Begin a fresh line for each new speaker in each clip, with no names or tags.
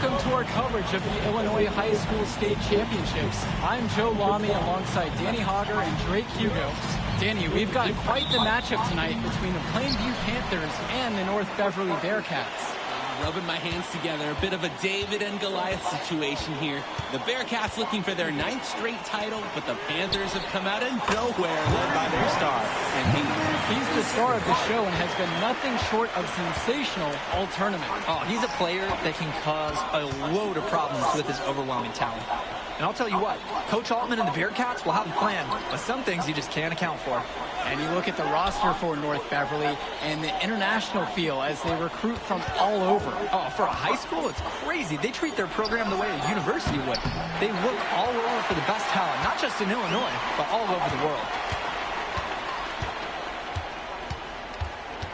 Welcome to our coverage of the Illinois High School State Championships. I'm Joe Lamy alongside Danny Hogger and Drake Hugo. Danny, we've got quite the matchup tonight between the Plainview Panthers and the North Beverly Bearcats.
Rubbing my hands together, a bit of a David and Goliath situation here. The Bearcats looking for their 9th straight title, but the Panthers have come out of nowhere led by their star. And
he's the star of the show and has been nothing short of sensational all tournament.
Oh, he's a player that can cause a load of problems with his overwhelming talent. And I'll tell you what, Coach Altman and the Bearcats will have a plan, but some things you just can't account for.
And you look at the roster for North Beverly and the international feel as they recruit from all over.
Oh, for a high school, it's crazy. They treat their program the way a university would. They look all over for the best talent, not just in Illinois, but all over the world.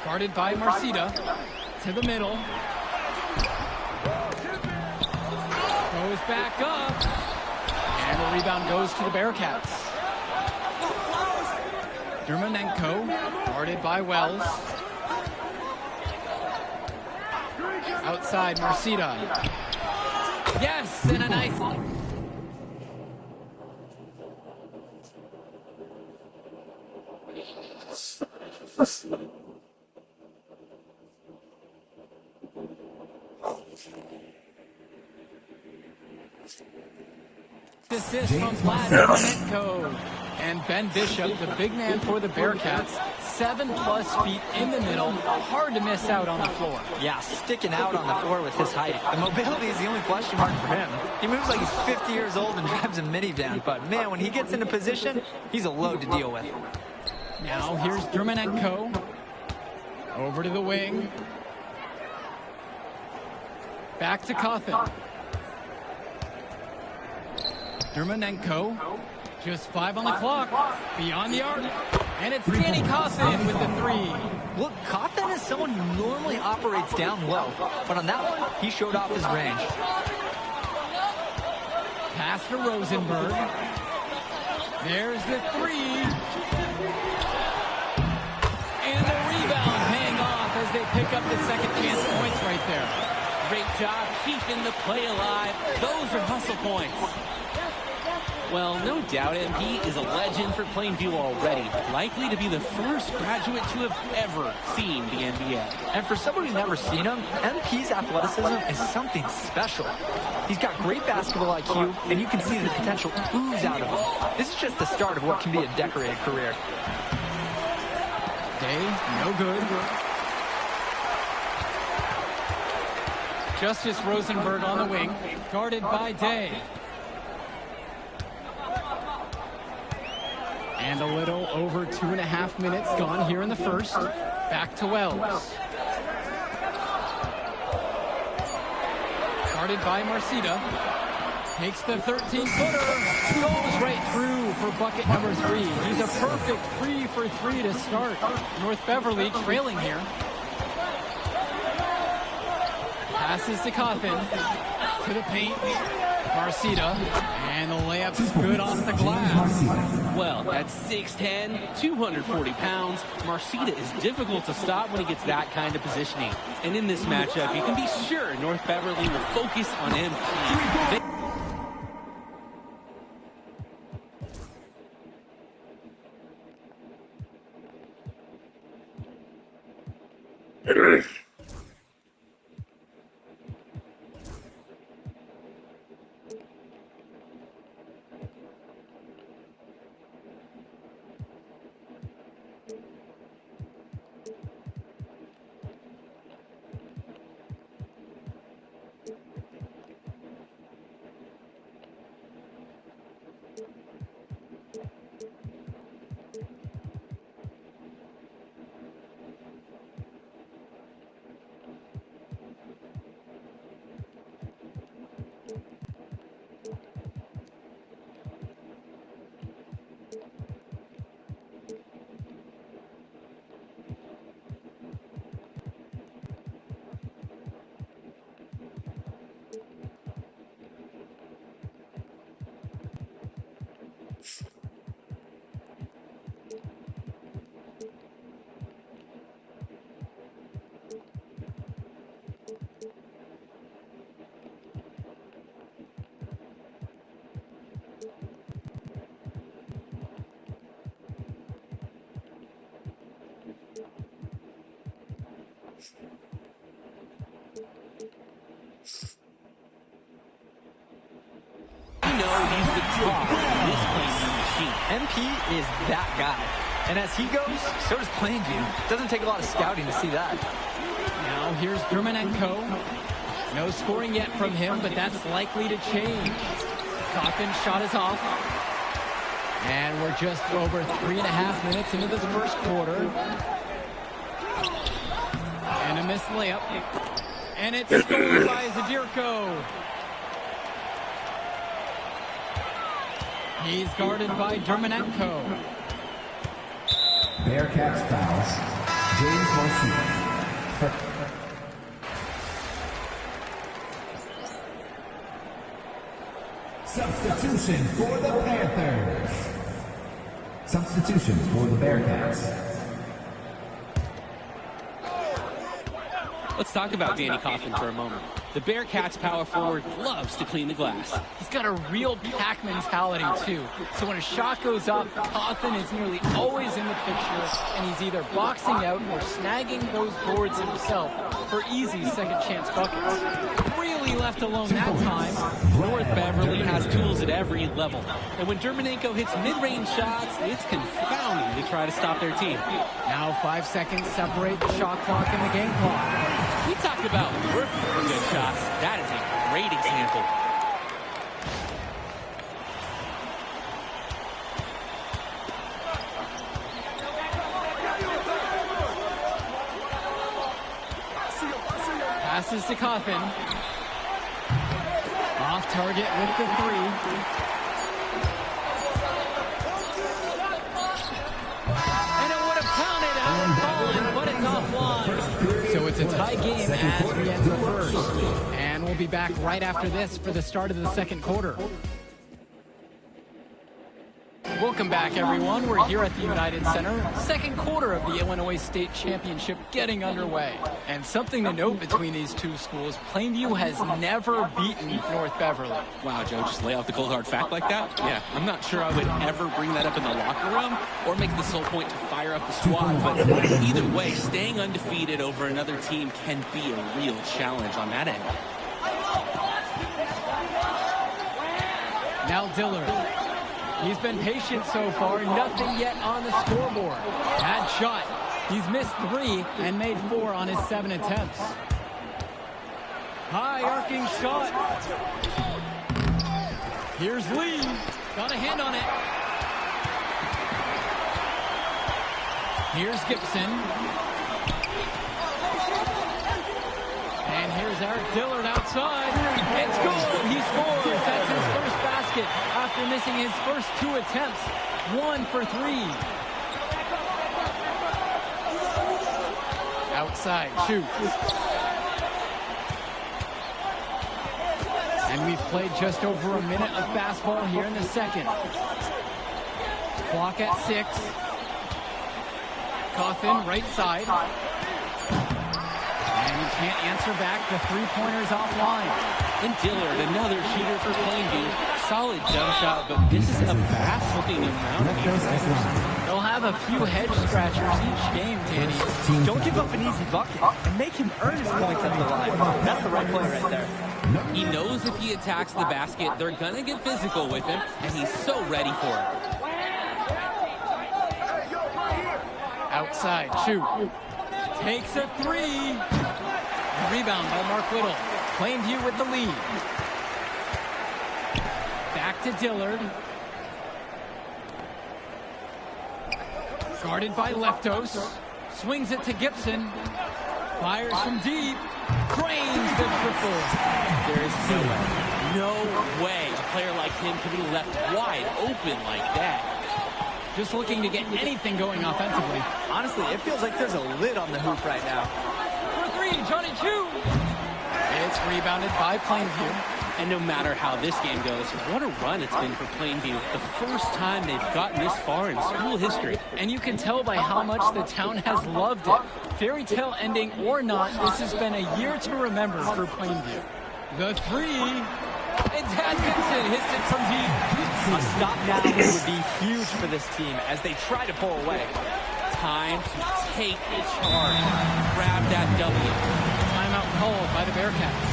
Guarded by Marcida, to the middle. Goes back up. And the rebound goes to the Bearcats. Dermonenko, guarded by Wells. Outside, Marcida. Yes, and a nice one. Assist from Vlad Dermonenko. And Ben Bishop, the big man for the Bearcats, 7+ feet in the middle. Hard to miss out on the floor.
Yeah, sticking out on the floor with his height. The mobility is the only question mark for him. He moves like he's 50 years old and drives a minivan, but man, when he gets into position, he's a load to deal with.
Now here's Dermonenko. Over to the wing. Back to Cawthon. Dermonenko. Just 5 on the clock, beyond the arc, and it's Danny Cawthon with the 3.
Look, Cawthon is someone who normally operates down low, but on that one, he showed off his range.
Pass to Rosenberg. There's the 3. And the rebound paying off as they pick up the second chance points right there.
Great job keeping the play alive. Those are hustle points. Well, no doubt MP is a legend for Plainview already. Likely to be the first graduate to have ever seen the NBA.
And for someone who's never seen him, MP's athleticism is something special. He's got great basketball IQ, and you can see the potential ooze out of him. This is just the start of what can be a decorated career.
Day, no good. Justice Rosenberg on the wing, guarded by Day. And a little over 2.5 minutes gone here in the first. Back to Wells. Guarded by Marcida. Takes the 13-footer. Goes right through for bucket number 3. He's a perfect 3 for 3 to start. North Beverly trailing here. Passes to Cawthon. To the paint. Marcida. And the layup's good off the glass.
Well, at 6'10", 240 pounds, Marcida is difficult to stop when he gets that kind of positioning. And in this matchup, you can be sure North Beverly will focus on MP. You know he's the top of this Plainview machine.
MP is that guy. And as he goes, so does Plainview. Doesn't take a lot of scouting to see that.
Now here's Dermonenko. No scoring yet from him, but that's likely to change. Coffin's shot is off. And we're just over 3.5 minutes into this first quarter. And a missed layup. And it's scored by Zadirko. He's guarded by Dermonenko.
Bearcats fouls. James Marcy. Substitution for the Panthers. Substitution for the Bearcats.
Let's talk about Danny Coffin for a moment. The Bearcats power forward loves to clean the glass.
He's got a real pack mentality, too. So when a shot goes up, Coffin is nearly always in the picture, and he's either boxing out or snagging those boards himself for easy second-chance buckets. Really left alone that time.
North Beverly has tools at every level. And when Dermonenko hits mid-range shots, it's confounding to try to stop their team.
Now 5 seconds separate the shot clock and the game clock.
We talk about working for good shots. That is a great example.
Passes to Coffin. Off target with the three. And it would have counted out of Colin, but it's offline. So it's a tie game as we end the first. And we'll be back right after this for the start of the second quarter. Welcome back, everyone. We're here at the United Center. Second quarter of the Illinois State Championship getting underway. And something to note between these two schools, Plainview has never beaten North Beverly.
Wow, Joe, just lay out the cold hard fact like that? Yeah, I'm not sure I would ever bring that up in the locker room or make this whole point to fire up the squad, but either way, staying undefeated over another team can be a real challenge on that end.
Now Dillard. He's been patient so far, nothing yet on the scoreboard. Bad shot. He's missed 3 and made 4 on his 7 attempts. High arcing shot. Here's Lee. Got a hand on it. Here's Gibson. And here's Eric Dillard outside. It's good. He scores. That's his first basket after missing his first 2 attempts. 1 for 3. Outside, shoot. And we've played just over a minute of basketball here in the second. Clock at 6. Coffin, right side. And he can't answer back. The three-pointer's offline.
And Dillard, another shooter for Plainview. Solid jump shot, but this is a baffling amount of usage.
They'll have a few head scratchers each game, Danny.
Don't give up an easy bucket and make him earn his points at the line. That's the right play right there.
He knows if he attacks the basket, they're going to get physical with him, and he's so ready for it.
Outside, shoot. Takes a 3. Rebound by Mark Whittle. Plainview with the lead. Back to Dillard. Guarded by Leftos. Swings it to Gibson. Fires from deep. Drains the triple.
There is no way a player like him can be left wide open like that.
Just looking to get anything going offensively.
Honestly, it feels like there's a lid on the hoop right now.
For 3, Johnny Chu. It's rebounded by Plainview.
And no matter how this game goes, what a run it's been for Plainview. The first time they've gotten this far in school history.
And you can tell by how much the town has loved it. Fairy tale ending or not, this has been a year to remember for Plainview. The 3. And Tad Gibson hits it from deep.
A stop now would be huge for this team as they try to pull away.
time to take charge. Grab that W.
Timeout called by the Bearcats.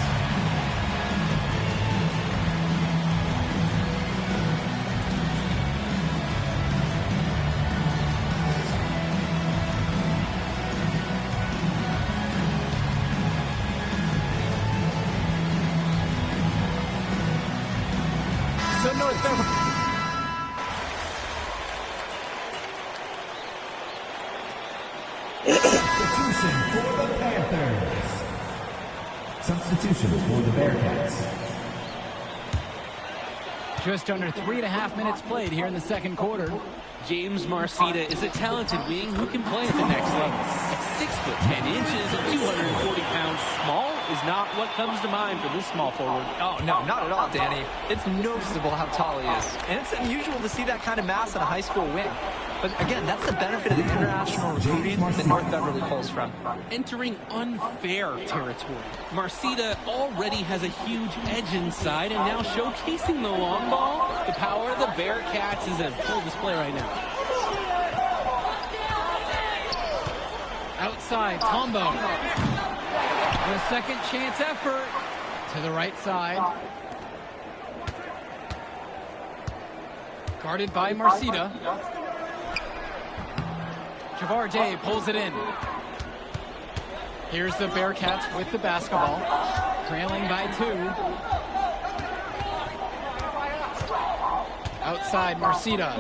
So North Beverly.
Substitution for the Panthers. Substitution for the Bearcats.
Just under 3.5 minutes played here in the second quarter.
James Marcita is a talented wing who can play at the next level. At 6 foot 10 inches and 240 pounds, small is not what comes to mind for this small forward.
Oh, no, not at all, Danny. It's noticeable how tall he is. And it's unusual to see that kind of mass in a high school wing. But again, that's the benefit of the international recruiting that North Beverly pulls from.
Entering unfair territory. Marcita already has a huge edge inside, and now showcasing the long ball. The power of the Bearcats is in full display right now.
Outside, Tombo. The second chance effort to the right side. Guarded by Marcita. Javar Day pulls it in. Here's the Bearcats with the basketball, trailing by 2. Outside, Marcita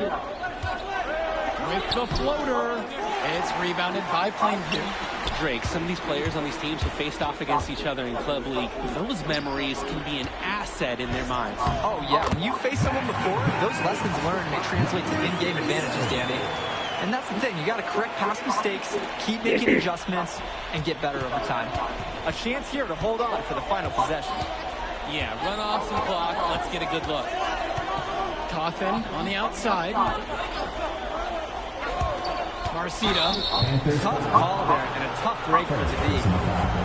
with the floater. It's rebounded by Plainview.
Drake, some of these players on these teams have faced off against each other in Club League. Those memories can be an asset in their minds.
Oh, yeah. When you face someone before, those lessons learned may translate to in-game advantages, Danny. And that's the thing. You got to correct past mistakes, keep making adjustments, and get better over time. A chance here to hold on for the final possession.
Yeah, run off some clock. Let's get a good look.
Cawthon on the outside. Marcita.
Tough call there and a tough break for the D.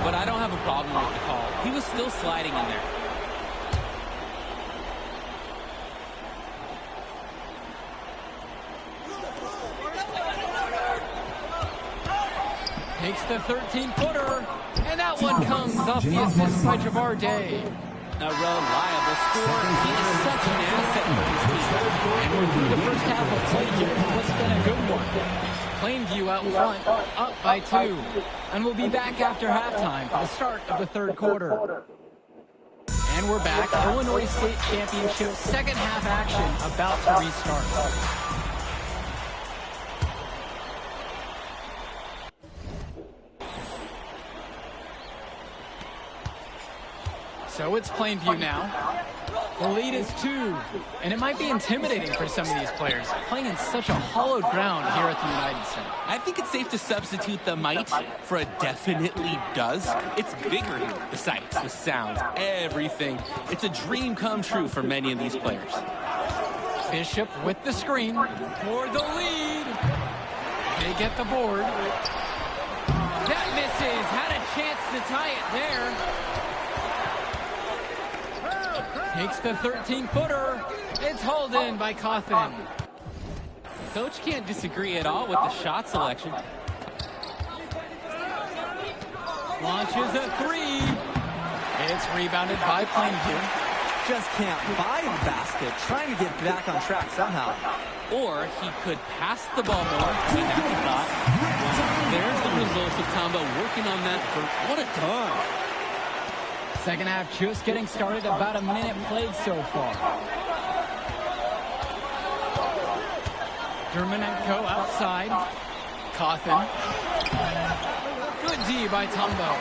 But I don't have a problem with the call. He was still sliding in there.
Takes the 13-footer, and that one comes off the assist by Javar Day.
A reliable scorer. He is such an asset for his team.
And we're through the first half of play here. What's been a good one? Plainview out front, up by 2. And we'll be back after halftime for the start of the third quarter. And we're back. Illinois State Championship second half action about to restart. So it's Plainview now. The lead is 2, and it might be intimidating for some of these players, playing in such a hollowed ground here at the United Center.
I think it's safe to substitute the might for a definitely does. It's bigger here. The sights, the sounds, everything. It's a dream come true for many of these players.
Bishop with the screen for the lead. They get the board. That misses. Had a chance to tie it there. Takes the 13-footer. It's hauled in by Cawthon.
Coach can't disagree at all with the shot selection.
Launches a 3. It's rebounded by Plainview.
Just can't buy the basket, trying to get back on track somehow.
Or he could pass the ball more, and that's a thought. Wow, there's the results of Tombo working on that for what a time.
Second half just getting started, about a minute played so far. Dermonenko outside. Cawthon. Good D by Tombo.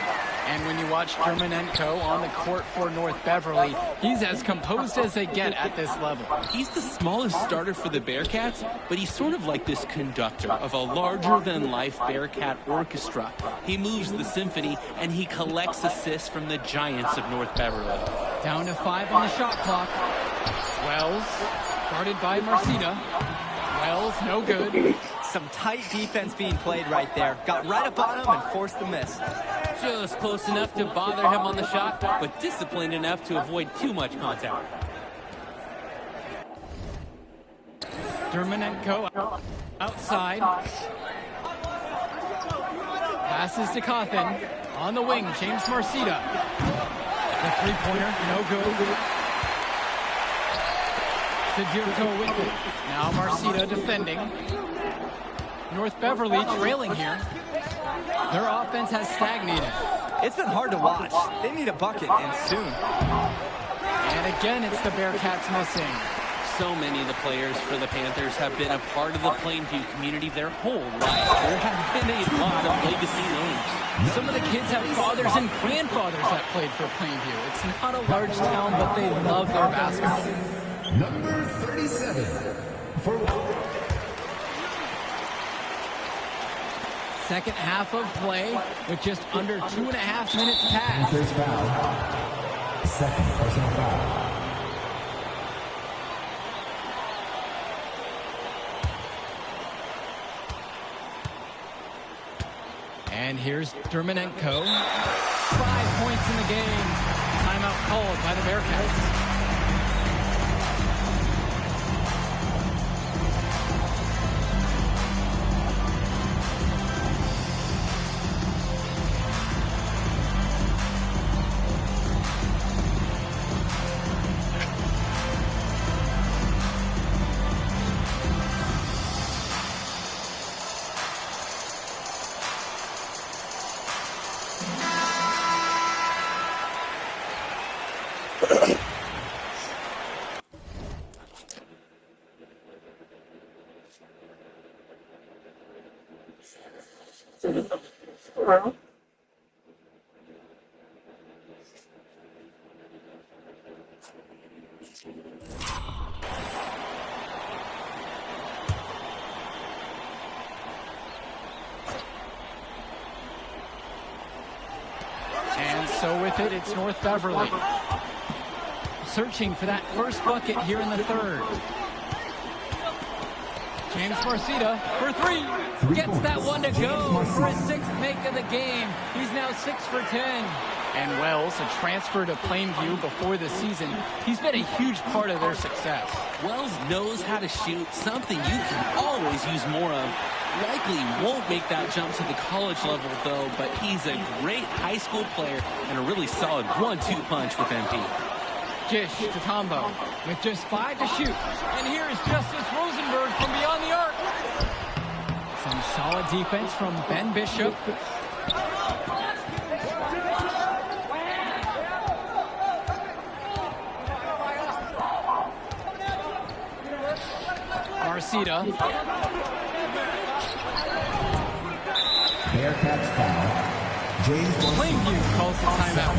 And when you watch Dermonenko on the court for North Beverly, he's as composed as they get at this level.
He's the smallest starter for the Bearcats, but he's sort of like this conductor of a larger-than-life Bearcat orchestra. He moves the symphony, and he collects assists from the giants of North Beverly.
Down to 5 on the shot clock. Wells, guarded by Marcita. Wells, no good.
Some tight defense being played right there. Got right up on him and forced the miss.
Just close enough to bother him on the shot, but disciplined enough to avoid too much contact.
Dermonenko outside. Passes to Cawthon. On the wing, James Marcita. The three-pointer, no good. To Jericho with it. Now Marcita defending. North Beverly trailing here. Their offense has stagnated.
It's been hard to watch. They need a bucket, and soon.
And again, it's the Bearcats missing.
So many of the players for the Panthers have been a part of the Plainview community their whole life. There have been a lot of legacy names.
Some of the kids have fathers and grandfathers that played for Plainview. It's not a large town, but they love their basketball.
Number 37 for
Second half of play with just under 2.5 minutes passed.
Panthers foul. Second personal foul.
And here's Dermanenko. 5 points in the game. Timeout called by the Bearcats. And so with it, it's North Beverly. Searching for that first bucket here in the third. James Marcita for three. Gets that one to go for his sixth make of the game. He's now 6 for 10. And Wells, a transfer to Plainview before the season, he's been a huge part of their success.
Wells knows how to shoot, something you can always use more of. Likely won't make that jump to the college level, though, but he's a great high school player and a really solid 1-2 punch with MP.
Jish to Tombo with just 5 to shoot. And here is Justice Rosenberg from beyond the arc. Some solid defense from Ben Bishop. Marcita.
Bearcats foul. James
Plainview calls the timeout.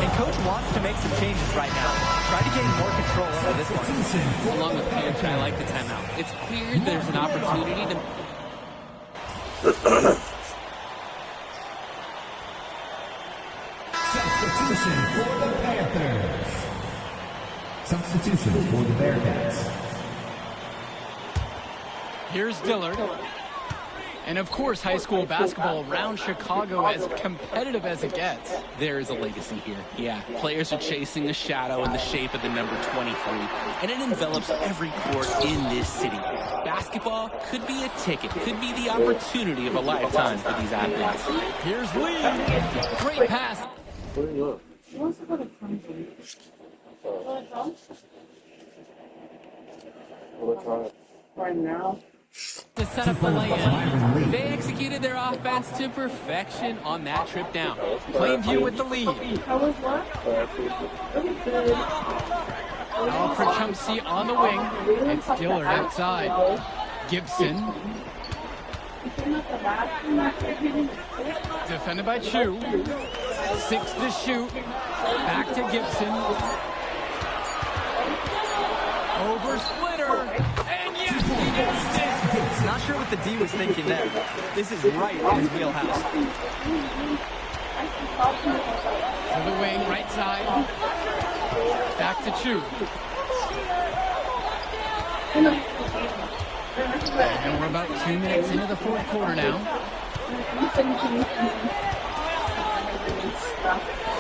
And coach wants to make some changes right now. Try to gain more control over this one.
Along with coach, I like the timeout. It's clear there's an opportunity to...
Substitution for the Panthers. Substitution for the Bearcats.
Here's Dillard. And of course, high school basketball around Chicago as competitive as it gets.
There is a legacy here. Yeah, players are chasing a shadow in the shape of the number 23, and it envelops every court in this city. Basketball could be a ticket, could be the opportunity of a lifetime for these athletes.
Here's Lee. Great pass.
Right now.
To set up the lay-in.
They executed their offense to perfection on that trip down.
Plainview with the lead.
How was what?
Now for Chumsey on the wing. It's Dillard outside. Gibson. Defended by Chu. 6 to shoot. Back to Gibson. Over Splitter. And yes, he gets it.
Not sure what the D was thinking there. This is right in his wheelhouse.
To the wing, right side. Back to Chu. And we're about 2 minutes into the fourth quarter now.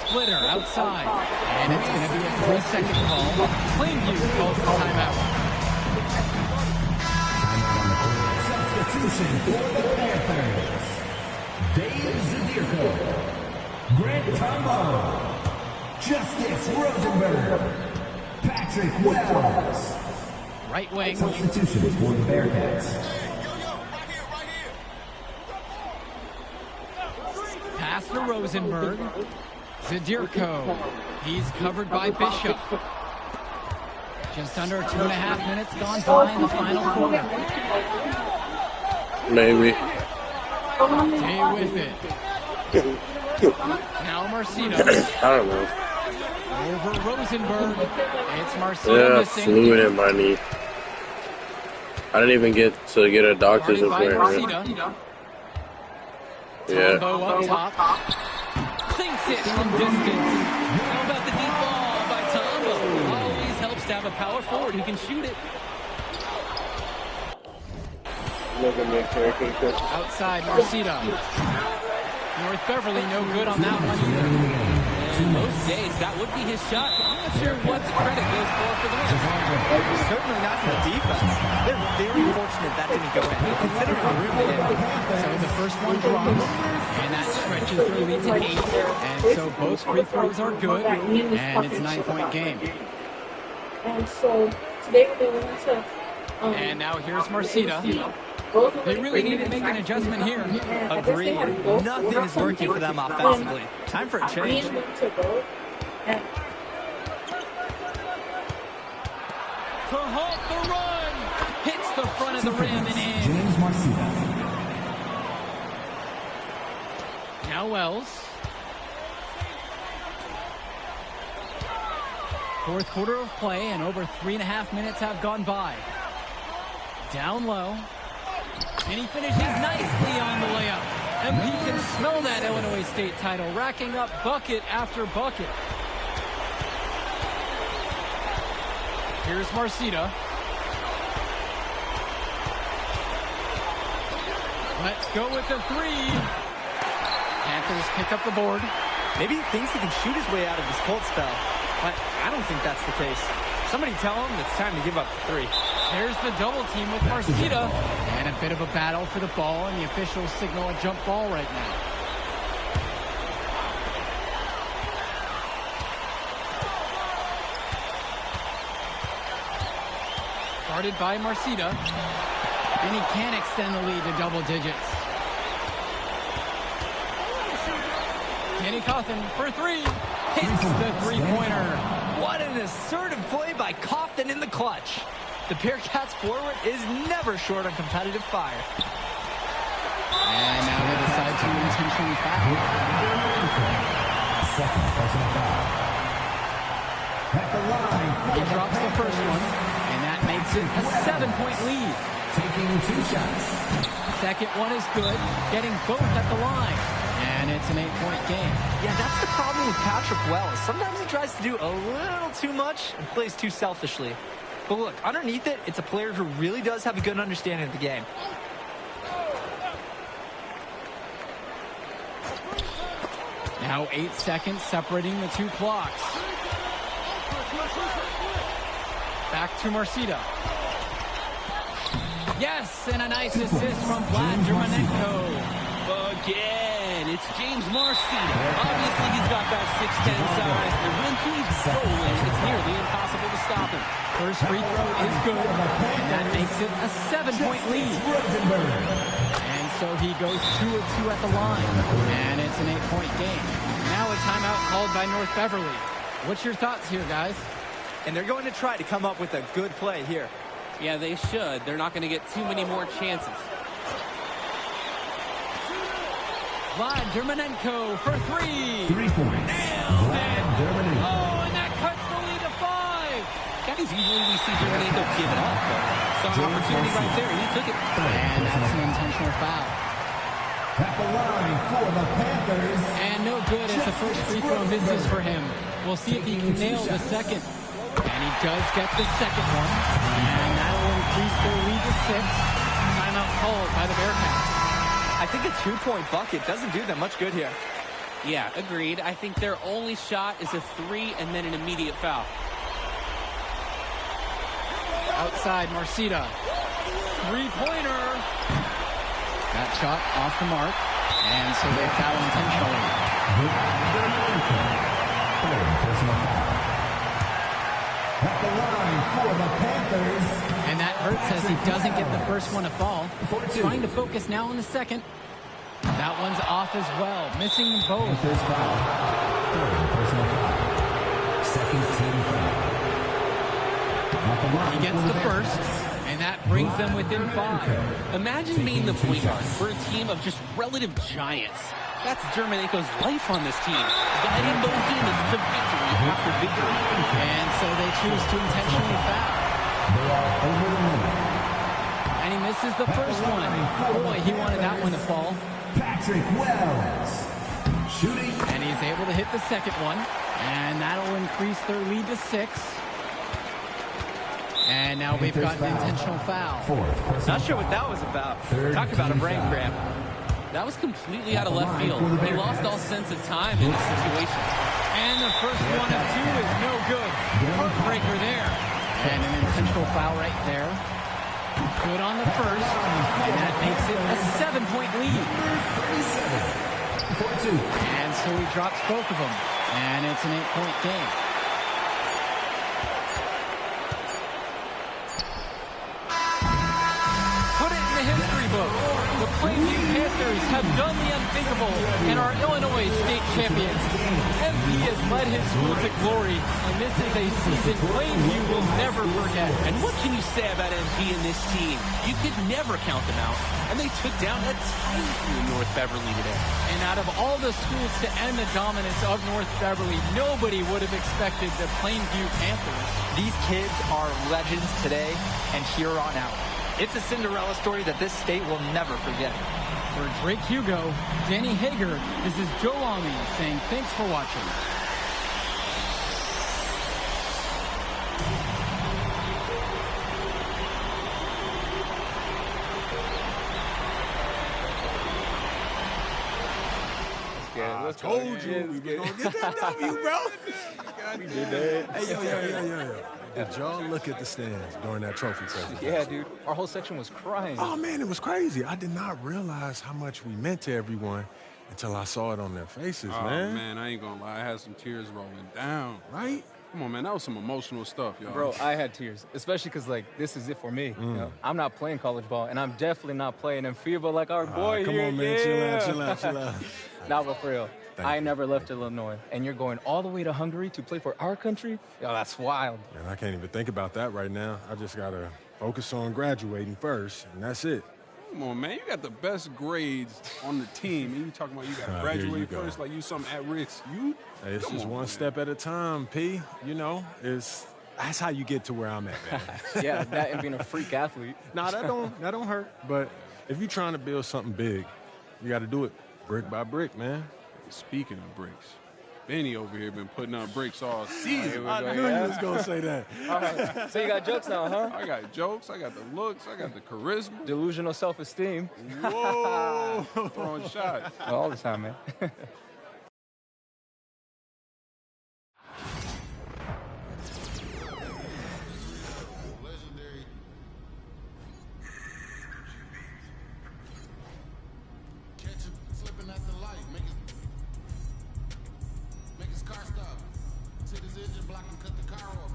Splitter outside. And it's going to be a 3-second call. Plainview calls the timeout.
Substitution for the Panthers. Dave Zadirko. Grant Tombo. Justice Rosenberg. Patrick Wells.
Right wing.
Substitutions for the Bearcats.
Pass to Rosenberg. Zadirko. He's covered by Bishop. Just under 2.5 minutes gone by in the final quarter.
Maybe.
Stay with it. Now Marcito.
I don't know.
Over Rosenberg. It's Marcito
Yeah,
missing.
fluid in my knee. I didn't even get to get a doctor's
Guarded by
appointment.
Marcito.
Yeah.
Tombo up top. Sinks it from distance.
How about the deep ball by Tombo? Always helps to have a power forward who can shoot it.
Look at me, character.
Outside Marcito. North Beverly no good on that one either.
And most days, that would be his shot. I'm not sure what credit goes for the win.
Certainly not for the defense. They're very fortunate that didn't go in, considering the room they had.
So the first one drops, and that stretches their lead to 8. And so both free throws are good, and it's a 9-point game.
And so today we're going to.
And now here's Marcito. They really need to make an adjustment here.
Agreed. Nothing is working for them offensively. Time for a change.
To halt the run. Hits the front of the rim and in.
James Marcito.
Now Wells. Fourth quarter of play, and over 3.5 minutes have gone by. Down low. And he finishes nicely on the layup. And he can smell that Illinois State title, racking up bucket after bucket. Here's Marcito. Let's go with the 3. Panthers pick up the board.
Maybe he thinks he can shoot his way out of this cold spell, but I don't think that's the case. Somebody tell him it's time to give up the 3.
There's the double team with Marcito. And a bit of a battle for the ball, and the officials signal a jump ball right now. Guarded by Marcito. And he can extend the lead to double digits. Danny Cawthon for 3. Hits the 3-pointer.
What an assertive play by Cawthon in the clutch. The Bearcats forward is never short on competitive fire.
And now they decide to intentionally foul.
Second personal foul. At the line.
He drops the first one, and that makes it a 7-point lead.
Taking 2 shots.
Second one is good, getting both at the line. And it's an 8-point game.
Yeah, that's the problem with Patrick Wells. Sometimes he tries to do a little too much and plays too selfishly. But look, underneath it, it's a player who really does have a good understanding of the game.
Now 8 seconds separating the 2 clocks. Back to Marcito. Yes, and a nice assist from Vlad Germanenko.
Again, it's James Marcito. Obviously, he's got that 6'10 size, and when he's rolling, it's nearly impossible to stop him.
First free throw is good, and that makes it a 7-point lead. And so he goes 2 of 2 at the line, and it's an 8-point game. Now a timeout called by North Beverly. What's your thoughts here, guys?
And they're going to try to come up with a good play here.
Yeah, they should. They're not going to get too many more chances.
Vlad Germanenko for 3.
3 points.
Nailed it.
Germanenko.
Oh, and that cuts the lead to 5.
Guys, usually we see Germanenko give it up, but saw an opportunity right there, and he took it.
And that's an intentional foul.
At the line for the Panthers.
And no good as the first free throw misses for him. We'll see if he can nail the second. And he does get the second one. And that will increase their lead to 6. Timeout called by the Bearcats.
I think a 2-point bucket doesn't do them much good here.
Yeah, agreed. I think their only shot is a 3 and then an immediate foul.
Outside, Marcito. 3-pointer. That shot off the mark. And so they foul intentionally.
Third personal foul. At the line for the Panthers.
And that hurts as he doesn't get the first one to fall. Trying to focus now on the second. That one's off as well, missing them both.
First foul. Third personal foul. Second team foul. At the line
He gets
for
the first, and that brings them within 5.
Imagine being the point guard for a team of just relative giants. That's Germaneko's life on this team, guiding those units to victory after victory.
And so they choose to intentionally foul.
They are over the limit.
And he misses the first one. Boy, he wanted that one to fall.
Patrick Wells. Shooting.
And he's able to hit the second one. And that'll increase their lead to 6. And now we've got an intentional foul.
Fourth.
Not sure what that was about.
Third
Talk about a
team
brain
foul.
cramp.
That was completely out of left field. He lost all sense of time in this situation.
And the first one of 2 is no good. Heartbreaker there. And an intentional foul right there. Good on the first. And that makes it a 7-point lead.
4-2.
And so he drops both of them. And it's an 8-point game. Put it in the history book. The Plainview Panthers have done the unthinkable and are Illinois state champions. MP has led his school to glory, and this is a season Plainview will never forget.
And what can you say about MP and this team? You could never count them out. And they took down a Titan in North Beverly today.
And out of all the schools to end the dominance of North Beverly, nobody would have expected the Plainview Panthers.
These kids are legends today and here on out. It's a Cinderella story that this state will never forget.
For Drake Hugo, Danny Hager, this is Joe Lamy saying thanks for watching.
I told you we were going to get that W, bro. We did that. Hey, yo. Did y'all look at the stands during that trophy presentation?
Yeah, dude. Our whole section was crying.
Oh, man, it was crazy. I did not realize how much we meant to everyone until I saw it on their faces,
Oh,
man.
man, I ain't gonna lie. I had some tears rolling down.
Right?
Come on, man. That was some emotional stuff, y'all.
Bro, I had tears, especially because, like, this is it for me. You know? I'm not playing college ball, and I'm definitely not playing in FIBA like our boy
come
here.
on, man.
Yeah.
Chill out.
Nah, but for real,
Thank
I
you.
never left Illinois, and you're going all the way to Hungary to play for our country? Yo, that's wild.
Man, I can't even think about that right now. I just got to focus on graduating first, and that's it.
Come on, man. You got the best grades on the team, and you talking about you got to
Here
graduate
you go.
first like you something at risk. You?
Hey, it's
Come
just
on,
one
man.
step at a time, P. You know, that's how you get to where I'm at, man.
Yeah, that and being a freak athlete.
Nah, that don't hurt. But if you're trying to build something big, you got to do it brick by brick, man.
Speaking of bricks, Benny over here been putting up bricks all season.
I knew you was gonna say that.
All right. So you got jokes now, huh?
I got jokes. I got the looks. I got the charisma.
Delusional self-esteem.
Whoa. Throwing shots.
All the time, man.
Catch him slipping at the light. Make his car stop. Take his engine block and cut the car off.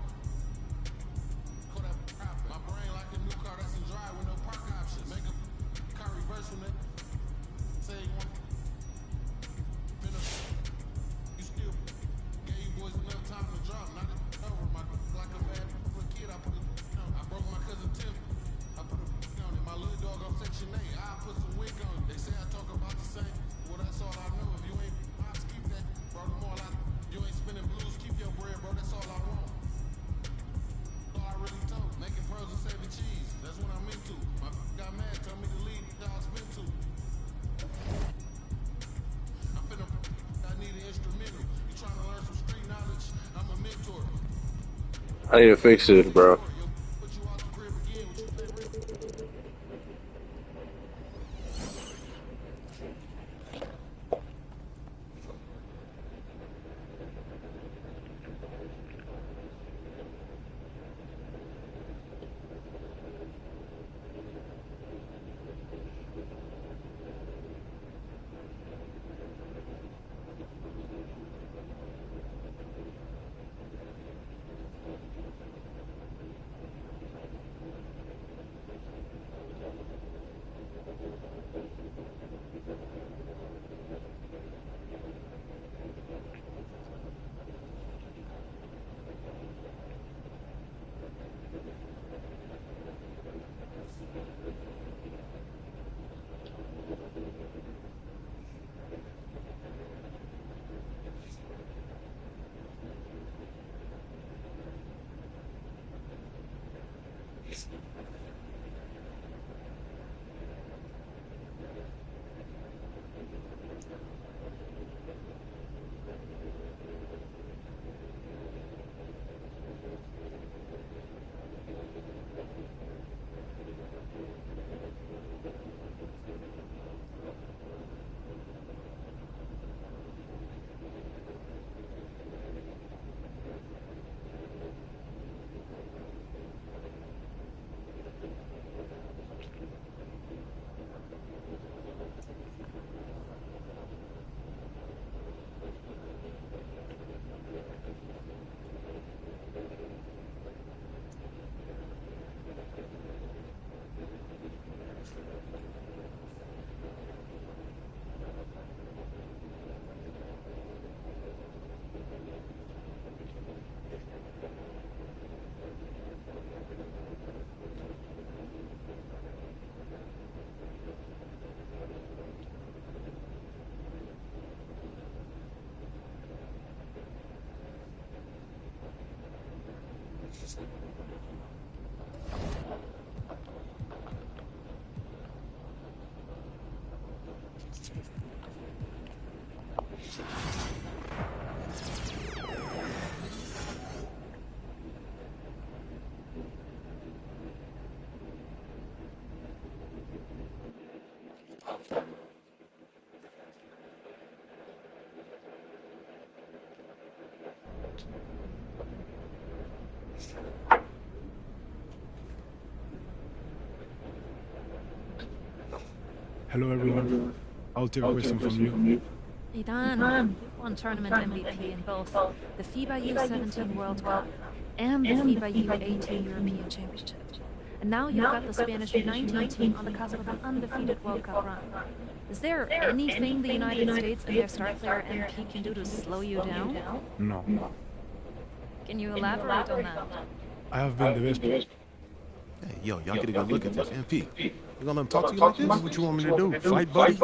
Call that profit. My brain like a new car that's in drive with no park options. Make a car reverse from it. Say you want. You still gave you boys enough time to drop. Not over my like a bad kid. I put it. I broke my cousin Tim. I put a on it. My little dog on Section 8. I put some wick on it. They say I talk about the same. Well, that's all I know. If you ain't pops, keep that. Bro, the more you ain't spinning blues, keep your bread, bro. That's all I want. All I really told. Making pearls and saving cheese. That's what I'm into. My got mad, told me to leave. I'll spin to. I'm finna. I need an instrumental. You trying to learn some street knowledge? I'm a mentor.
I need to fix this, bro.
Put you out the crib again with your favorite.
Hello everyone. I'll take a question from you.
Hey Dan, you've won tournament MVP in both the FIBA U17 World Cup and the FIBA U18 European Championship. And now you've got the Spanish U19 team on the cusp of an undefeated World Cup run. Is there anything the United States and their star player MP can do to slow you down?
No.
Can you elaborate on that?
I have been the best.
Hey, yo, y'all get a good look at this. MP, you gonna let him talk to you like this? What you want me to do? Fight, buddy?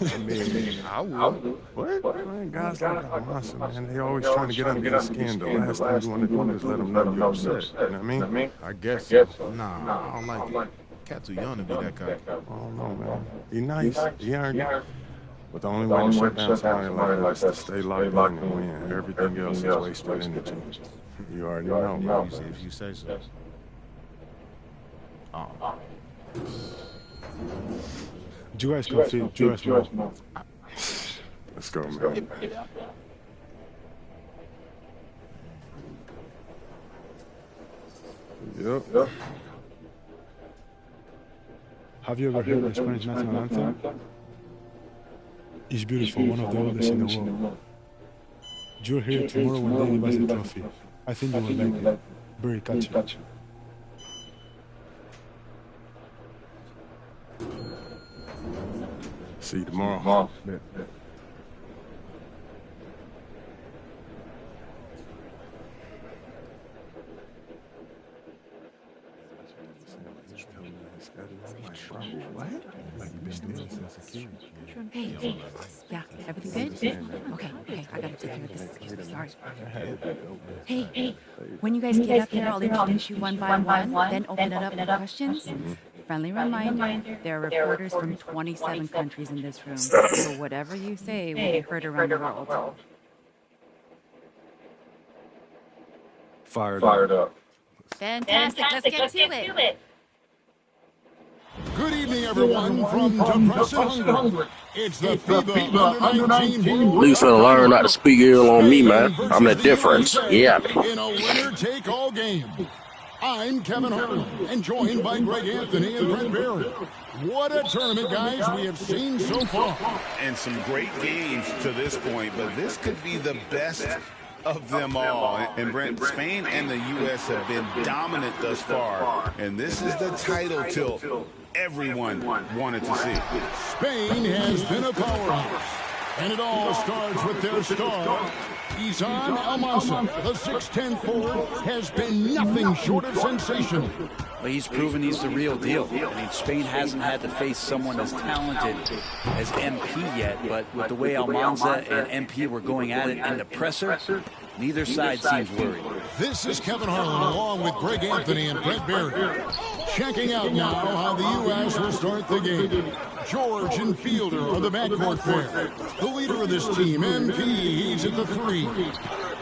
I mean, I would. What? Man, guys like Almanza, man, they always trying to get under your skin. The last thing you want to do is let them know you're upset. You know what I mean? I guess so.
Nah, I don't like it. Cat too young to be that guy.
I don't know, man. He nice. He earned it. But the only way to shut down somebody like that is to stay locked in and win. Everything else is wasted energy. You already know, man.
If you say so.
You guys can feel US more.
Let's go, man. Yep.
Have you ever heard the Spanish national anthem? It's beautiful, one of the oldest in the world. You'll hear it tomorrow when they give us the trophy. I think you will like it. Very catchy.
See you tomorrow. Yeah.
Hey, yeah, everything good? Okay, I gotta take care of this. Excuse me, sorry. Hey, when you guys get up there, I'll introduce you one by one, then open it up for questions. Friendly reminder, there are reporters from 27 countries in this room, so whatever you say will be heard around the world.
Fired up.
Fantastic, let's get to it.
Good evening, everyone, from Depression, Hungary. It's the FIBA Under-19 World
Please learn not to speak ill on me, man. I'm the difference. Yeah.
in a winner-take-all game. I'm Kevin Harlan, and joined by Greg Anthony and Brent Barry. What a tournament, guys, we have seen so far.
And some great games to this point, but this could be the best of them all. And Brent, Spain and the U.S. have been dominant thus far, and this is the title tilt everyone wanted to see.
Spain has been a powerhouse, and it all starts with their star, Izan Almanza. The 6'10" forward has been nothing short of sensational.
Well, he's proven he's the real deal. I mean, Spain hasn't had to face someone as talented as MP yet, but with the way Almanza and MP were going at it in the presser, neither side seems worried.
This is Kevin Harlan along with Greg Anthony and Brent Barry. Checking out now how the U.S. will start the game. George and Fielder are the backcourt pair. The leader of this team, MP, he's at the 3.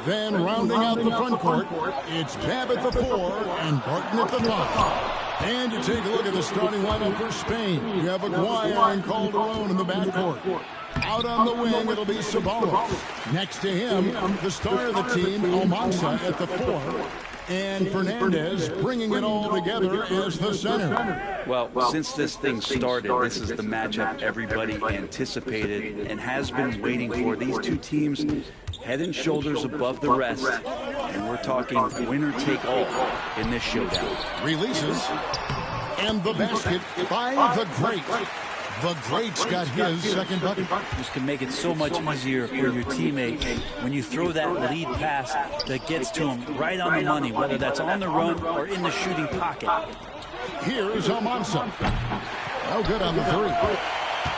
Then rounding out the front court, it's Babb at the 4 and Barton at the 5. And you take a look at the starting lineup for Spain. You have Aguirre and Calderon in the backcourt. Out on the wing, it'll be Ceballos. Next to him, the star of the team, Almanza at the 4. And Fernandez bringing it all together as the center.
Well, since this thing started, this is the matchup everybody anticipated and has been waiting for. These two teams head and shoulders above the rest, and we're talking winner take all in this showdown.
Releases, and the basket by the Great. The Great's got his second bucket.
This can make it so much easier for your teammate when you throw that lead pass that gets to him right on the money, whether that's on the run or in the shooting pocket.
Here's Almanza. No good on the 3.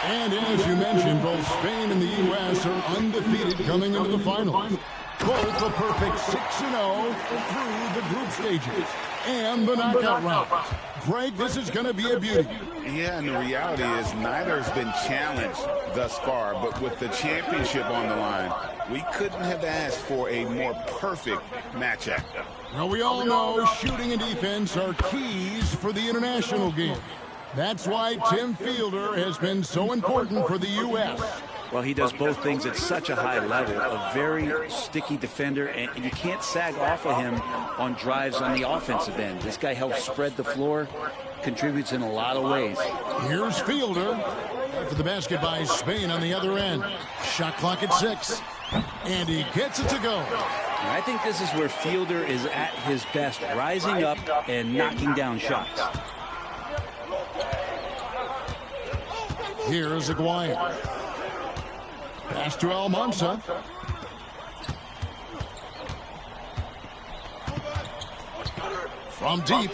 And as you mentioned, both Spain and the U.S. are undefeated coming into the finals.
both a perfect 6-0 through the group stages and the knockout round. Greg, this is going to be a beauty.
Yeah, and the reality is neither has been challenged thus far, but with the championship on the line, we couldn't have asked for a more perfect matchup.
Well, we all know shooting and defense are keys for the international game. That's why Tim Fielder has been so important for the U.S.
Well, he does both things at such a high level. A very sticky defender, and you can't sag off of him on drives on the offensive end. This guy helps spread the floor, contributes in a lot of ways.
Here's Fielder. For the basket by Spain on the other end. Shot clock at 6. And he gets it to go.
And I think this is where Fielder is at his best, rising up and knocking down shots.
Here's Aguirre. Pass to Almanza. From deep.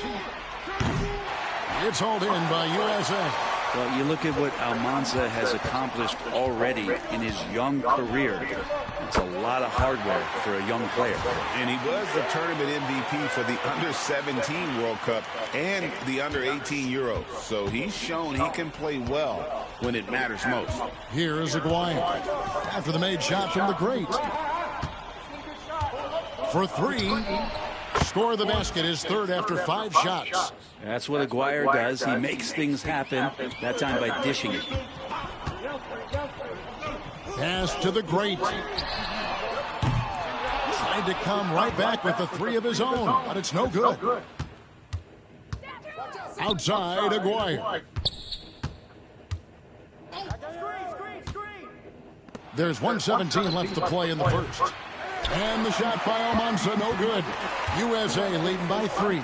It's hauled in by USA.
Well, you look at what Almanza has accomplished already in his young career. It's a lot of hardware for a young player.
And he was the tournament MVP for the Under-17 World Cup and the Under-18 Euros. So he's shown he can play well when it matters most.
Here is Aguirre. After the made shot from the great. For 3. Score the basket, his third after 5 shots.
That's what Aguirre does. He makes things happen, that time by dishing it.
Pass to the great. Tried to come right back with the 3 of his own, but it's no good. Outside, Aguirre. There's 1:17 left to play in the first. And the shot by Almanza, no good. USA leading by 3.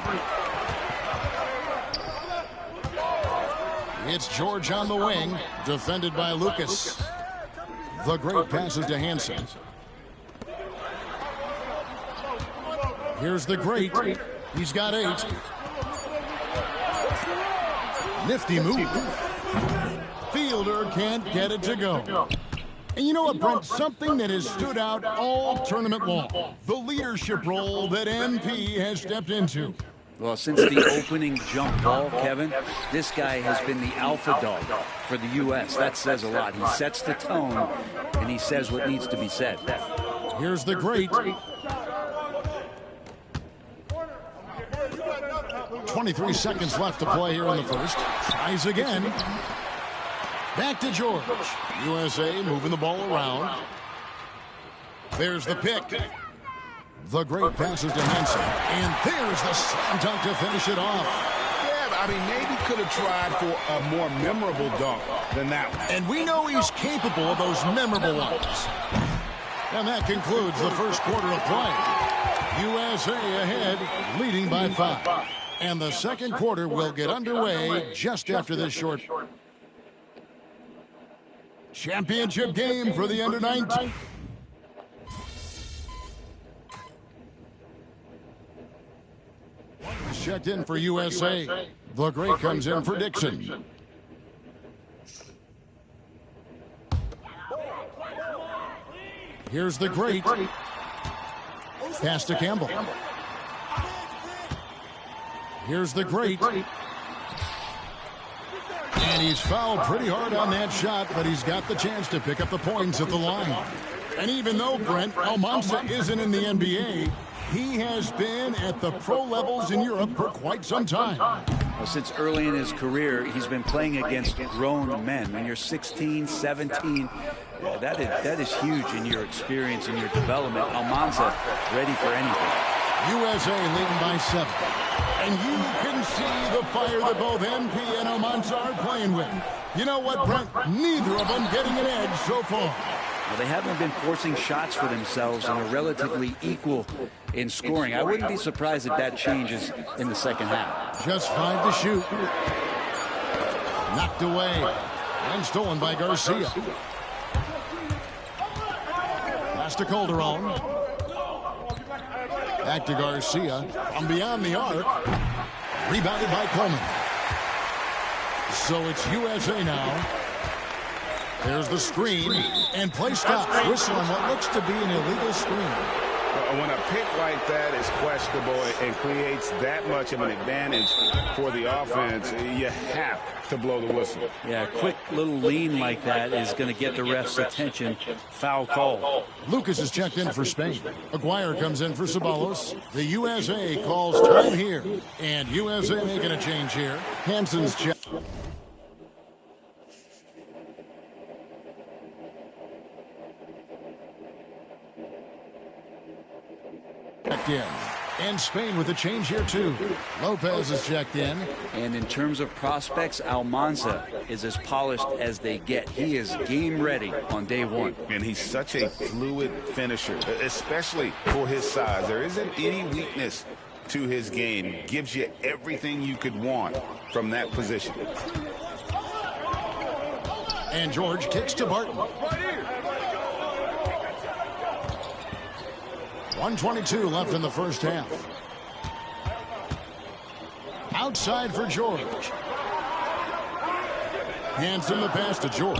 It's George on the wing, defended by Lucas. The great passes to Hansen. Here's the great. He's got 8. Nifty move. Fielder can't get it to go. And you know what, Brent? Something that has stood out all tournament long. The leadership role that MP has stepped into.
Well, since the opening jump ball, Kevin, this guy has been the alpha dog for the U.S. That says a lot. He sets the tone, and he says what needs to be said.
Here's the great. 23 seconds left to play here in the first. Tries again. Back to George. USA moving the ball around. There's the pick. The great passes to Hansen. And there's the slam dunk to finish it off.
Yeah, I mean, maybe could have tried for a more memorable dunk than that one.
And we know he's capable of those memorable ones. And that concludes the first quarter of play. USA ahead, leading by 5. And the second quarter will get underway just after this short championship game for the Under-19. Checked in for USA. The great comes in for Dixon. Here's the great. Pass to Campbell. Here's the great. And he's fouled pretty hard on that shot, but he's got the chance to pick up the points at the line. And even though, Brent, Almanza isn't in the NBA, he has been at the pro levels in Europe for quite some time.
Well, since early in his career, he's been playing against grown men. When you're 16, 17, that is huge in your experience and your development. Almanza ready for anything.
USA leading by 7. And you can see the fire that both MP and Almanza are playing with. You know what, Brent? Neither of them getting an edge so far.
Well, they haven't been forcing shots for themselves and are relatively equal in scoring. I wouldn't be surprised if that changes in the second half.
Just 5 to shoot. Knocked away and stolen by Garcia. Pass to Calderon. Back to Garcia. From beyond the arc. Rebounded by Coleman. So it's USA now. There's the screen. And play stops. Whistle on what looks to be an illegal screen.
When a pick like that is questionable and creates that much of an advantage for the offense, you have to blow the whistle.
Yeah, a quick little lean like that is going to get the ref's attention. Foul call.
Lucas is checked in for Spain. Aguirre comes in for Ceballos. The USA calls time here. And USA making a change here. Hansen's check. Checked in. And Spain with a change here, too. Lopez is checked in.
And in terms of prospects, Almanza is as polished as they get. He is game ready on day one.
And he's such a fluid finisher, especially for his size. There isn't any weakness to his game. Gives you everything you could want from that position.
And George kicks to Barton. 1:22 left in the first half. Outside for George. Hansen the pass to George.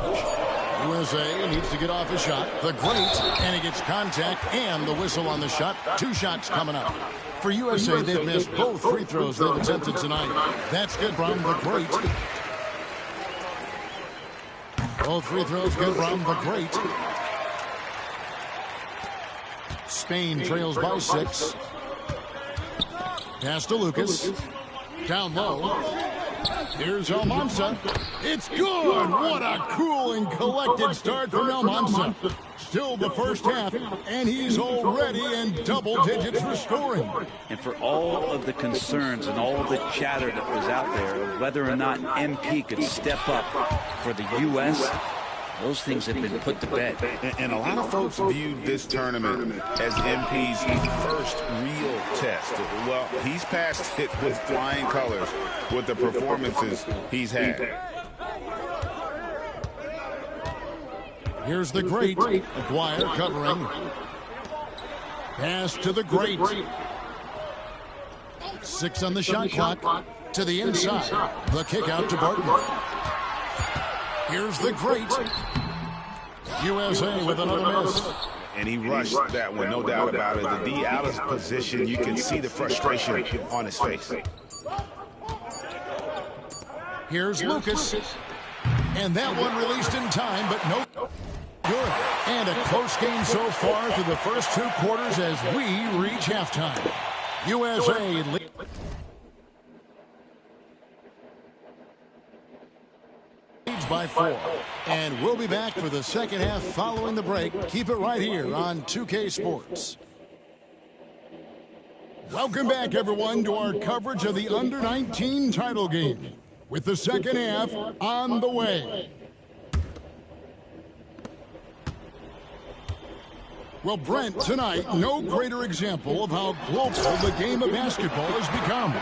USA needs to get off a shot. The great, and he gets contact and the whistle on the shot. 2 shots coming up. For USA, they've missed both free throws they've attempted tonight. That's good from the great. Both free throws good from the great. Spain trails by 6. Pass to Lucas. Down low. Here's Almanza. It's good. What a cool and collected start from Almanza. Still the first half, and he's already in double digits for scoring.
And for all of the concerns and all of the chatter that was out there of whether or not MP could step up for the U.S., those things have been put to bed.
And a lot of folks viewed this tournament as MP's first real test. Well, he's passed it with flying colors with the performances he's had.
Here's the great. Aguirre covering. Pass to the great. 6 on the shot clock. To the inside. The kick out to Barton. Here's the great. USA with another miss.
And he rushed that one, no doubt about it. The D out of position, you can see the frustration on his face.
Here's Lucas. And that one released in time, but no good. And a close game so far through the first 2 quarters as we reach halftime. USA leads by 4. And we'll be back for the second half following the break. Keep it right here on 2K Sports. Welcome back, everyone, to our coverage of the Under-19 title game, with the second half on the way. Well, Brent, tonight, no greater example of how global the game of basketball has become.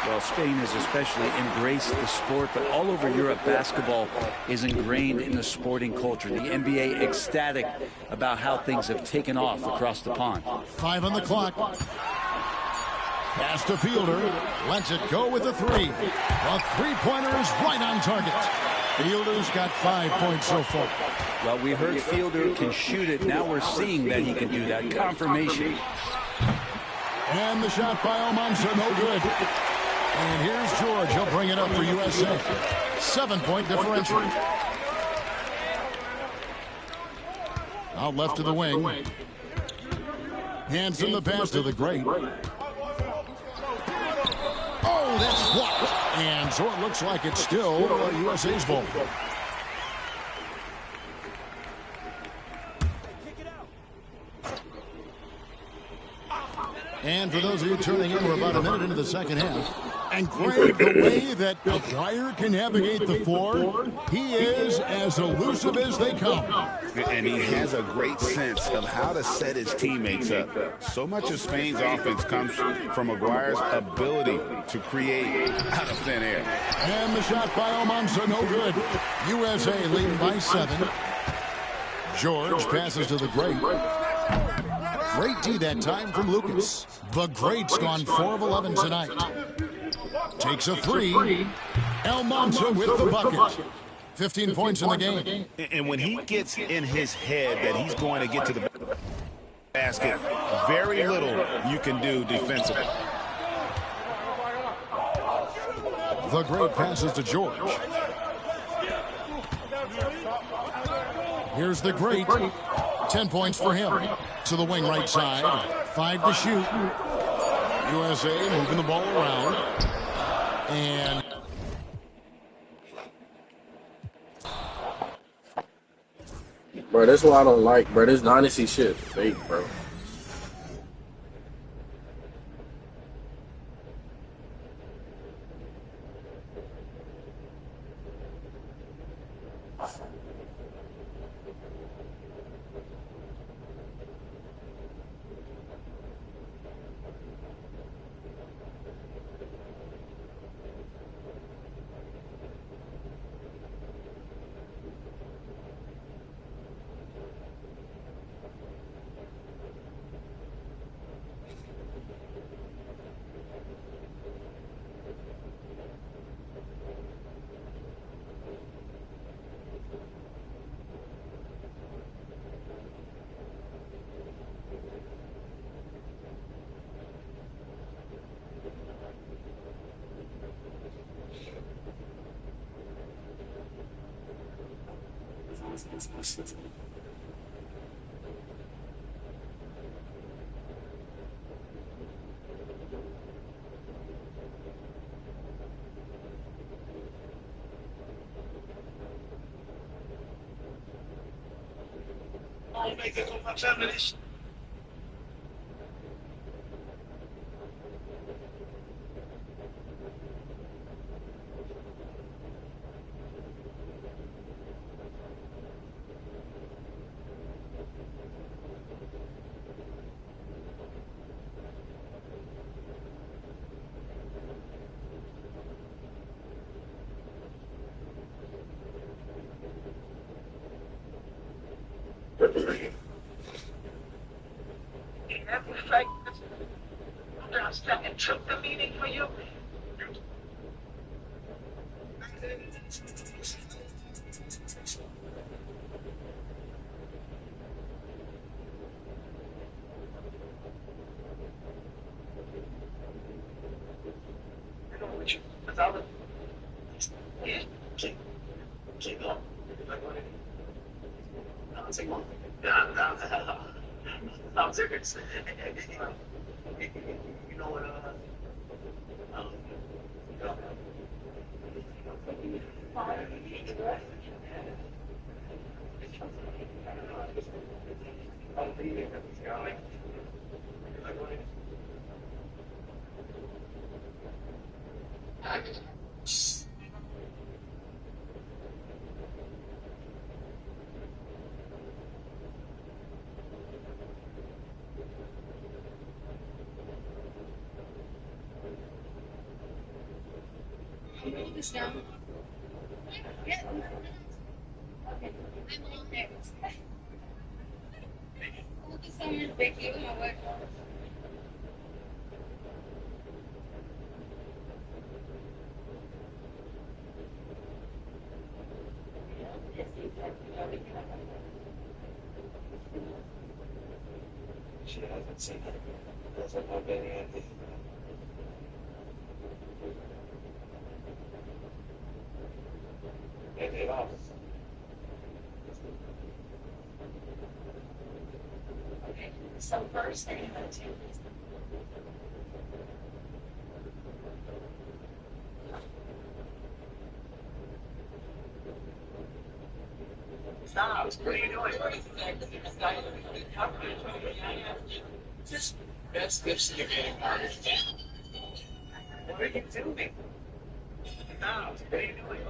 Well, Spain has especially embraced the sport, but all over Europe, basketball is ingrained in the sporting culture. The NBA ecstatic about how things have taken off across the pond.
5 on the clock. Pass to Fielder. Lets it go with the 3. The three-pointer is right on target. Fielder's got 5 points so far.
Well, we heard Fielder can shoot it. Now we're seeing that he can do that. Confirmation.
And the shot by Almanza, no good. And here's George. He'll bring it up for USA. 7-point differential. Out left to the wing. Hansen the pass to the great. Oh, that's blocked. And so it looks like it's still USA's ball. And for those of you tuning in, we're about a minute into the second half. And Greg, the way that Aguirre can navigate the floor, he is as elusive as they come.
And he has a great sense of how to set his teammates up. So much of Spain's offense comes from Aguirre's ability to create out of thin air.
And the shot by Almanza, no good. USA leading by 7. George passes to the great. Great D that time from Lucas. The great's gone 4 of 11 tonight. Takes a 3. Almanza with the bucket. 15 points in the game.
And when he gets in his head that he's going to get to the basket. Very little you can do defensively.
The great passes to George. Here's the great. 10 points for him. To the wing right side. 5 to shoot. USA moving the ball around. And
Bro, that's what I don't like, bro. This dynasty shit fake, bro.
Took the meeting for you. I'm serious. You know what? This down. Yeah. Okay. I'm on there. Thank you so much, Becky. Oh my word. She hasn't seen it. Doesn't have any idea. Okay, so first thing I'm going to do is stop. What are you doing? Just best gifts you're getting. What are you doing? Stop. What are you doing?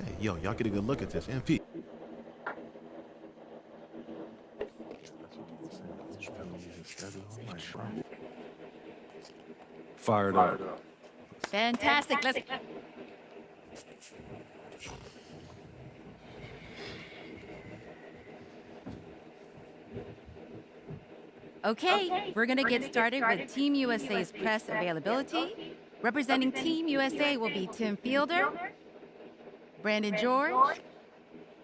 Hey, yo, y'all get a good look at this. MP.
Fired up.
Fantastic. Let's. Okay, we're going to get started with Team USA's press availability. Representing Team USA will be Tim Fielder, Brandon George,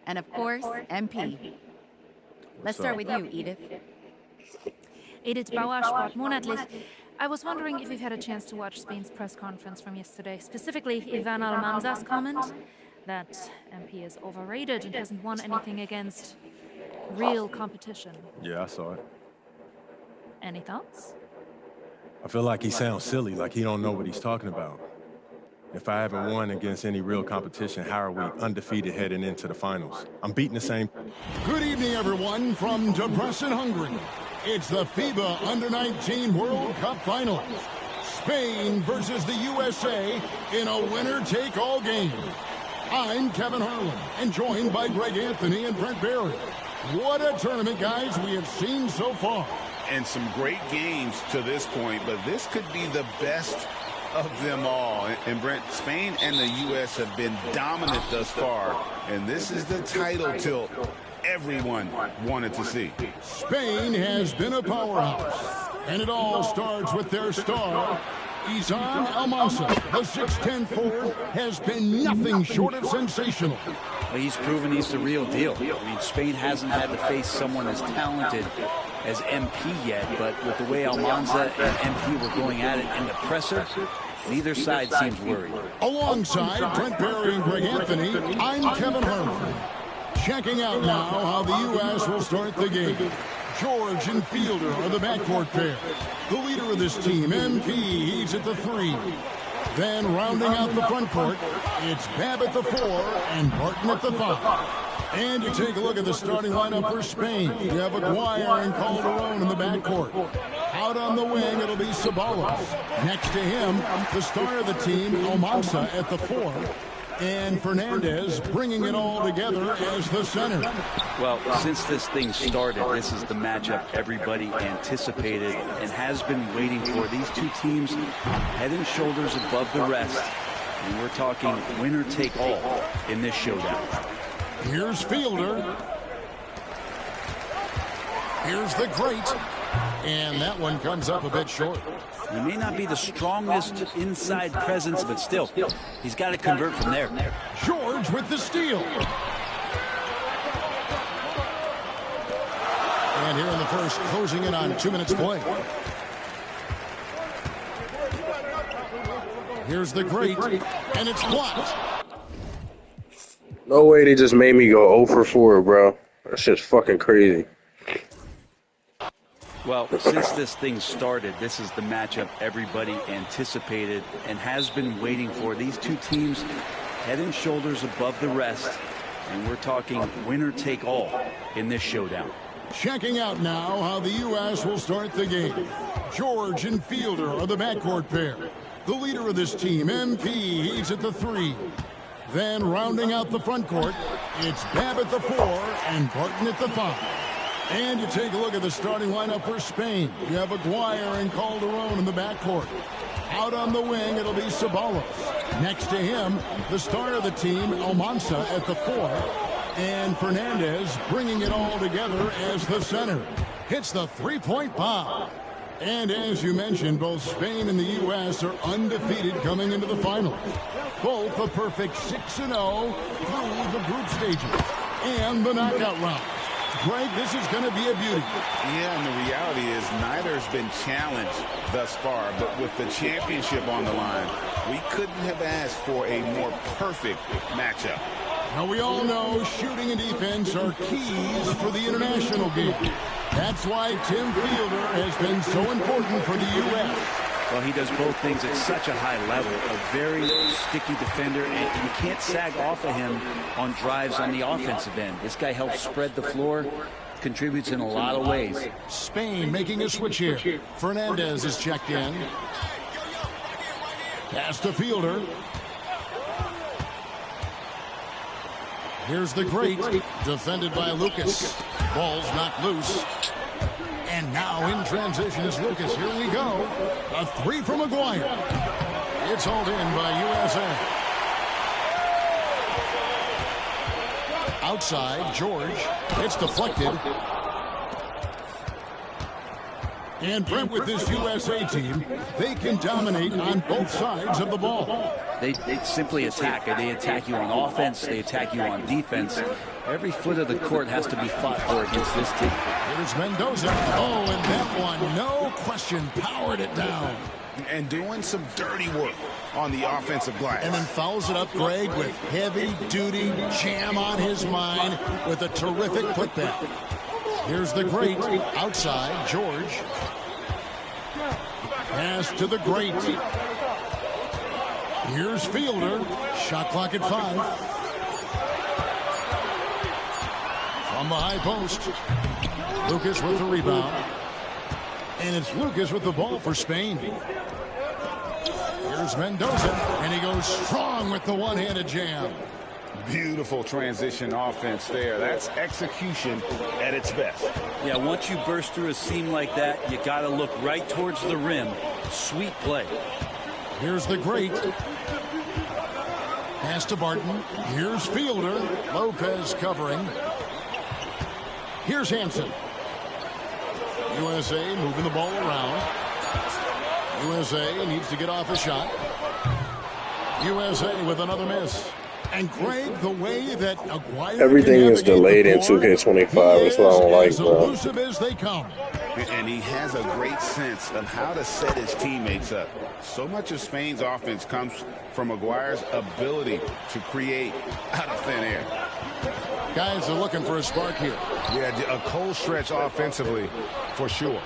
and of course, MP. Let's start with you, Edith.
Edith Bauer, Sport Monatlich. I was wondering if you've had a chance to watch Spain's press conference from yesterday, specifically Ivan Almanza's comment that MP is overrated and hasn't won anything against real competition.
Yeah, I saw it.
Any thoughts?
I feel like he sounds silly, like he don't know what he's talking about. If I haven't won against any real competition, how are we undefeated heading into the finals? I'm beating the same.
Good evening, everyone, from Debrecen, Hungary. It's the FIBA Under-19 World Cup Finals. Spain versus the USA in a winner-take-all game. I'm Kevin Harlan, and joined by Greg Anthony and Brent Barry. What a tournament, guys, we have seen so far.
And some great games to this point, but this could be the best of them all. And Brent, Spain and the U.S. have been dominant thus far, and this is the title tilt everyone wanted to see.
Spain has been a powerhouse, and it all starts with their star, Izan Almanza. The 6'10 forward has been nothing short of sensational.
Well, he's proven he's the real deal. I mean, Spain hasn't had to face someone as talented as MP yet, but with the way Almanza and MP were going at it in the presser, neither side seems worried.
Alongside Brent Barry and Greg Anthony, I'm Kevin Harlan. Checking out now how the U.S. will start the game. George and Fielder are the backcourt pair. The leader of this team, MP, he's at the 3. Then rounding out the front court, it's Babb at the 4 and Barton at the 5. And you take a look at the starting lineup for Spain. You have Aguirre and Calderon in the backcourt. Out on the wing, it'll be Ceballos. Next to him, the star of the team, Almanza at the 4. And Fernandez bringing it all together as the center.
Well, since this thing started, this is the matchup everybody anticipated and has been waiting for. These two teams head and shoulders above the rest. And we're talking winner take all in this showdown.
Here's Fielder. Here's the great. And that one comes up a bit short.
He may not be the strongest inside presence, but still, he's got to convert from there.
George with the steal. And here in the first, closing in on 2 minutes play. Here's the great, and it's blocked.
No way they just made me go 0 for 4, bro. That shit's fucking crazy.
Well, since this thing started, this is the matchup everybody anticipated and has been waiting for. These two teams head and shoulders above the rest, and we're talking winner take all in this showdown.
Checking out now how the U.S. will start the game. George and Fielder are the backcourt pair. The leader of this team, MP, he's at the 3. Then rounding out the front court, it's Babb at the 4 and Barton at the 5. And you take a look at the starting lineup for Spain. You have Aguirre and Calderon in the backcourt. Out on the wing, it'll be Ceballos. Next to him, the star of the team, Almansa at the 4. And Fernandez bringing it all together as the center. Hits the three-point bomb. And as you mentioned, both Spain and the U.S. are undefeated coming into the finals. Both a perfect 6-0 through the group stages and the knockout round. Greg, this is going to be a beauty.
Yeah, and the reality is neither has been challenged thus far, but with the championship on the line, we couldn't have asked for a more perfect matchup.
Now, we all know shooting and defense are keys for the international game. That's why Tim Fielder has been so important for the U.S.
Well, he does both things at such a high level. A very sticky defender, and you can't sag off of him on drives on the offensive end. This guy helps spread the floor, contributes in a lot of ways.
Spain making a switch here. Fernandez is checked in. Pass to Fielder. Here's the great, defended by Lucas. Ball's knocked loose. And now in transition is Lucas. Here we go. A 3 from Aguirre. It's hauled in by USA. Outside, George. It's deflected. And Brent, with this USA team, they can dominate on both sides of the ball.
They simply attack. They attack you on offense. They attack you on defense. Every foot of the court has to be fought for against this team.
Here's Mendoza. Oh, and that one, no question, powered it down.
And doing some dirty work on the offensive glass.
And then fouls it up, Greg, with heavy-duty jam on his mind with a terrific putback. Here's the great. Outside, George. Pass to the great. Here's Fielder. Shot clock at 5. From the high post. Lucas with the rebound. And it's Lucas with the ball for Spain. Here's Mendoza. And he goes strong with the one-handed jam.
Beautiful transition offense there. That's execution at its best.
Yeah, once you burst through a seam like that, you got to look right towards the rim. Sweet play.
Here's the great. Pass to Barton. Here's Fielder. Lopez covering. Here's Hansen. USA moving the ball around. USA needs to get off a shot. USA with another miss. And Greg, the way that Aguirre
everything is delayed in 2K25. That's what I don't like, bro.
Elusive as they come.
And he has a great sense of how to set his teammates up. So much of Spain's offense comes from Aguirre's ability to create out of thin air.
Guys are looking for a spark here.
Yeah, a cold stretch offensively, for sure.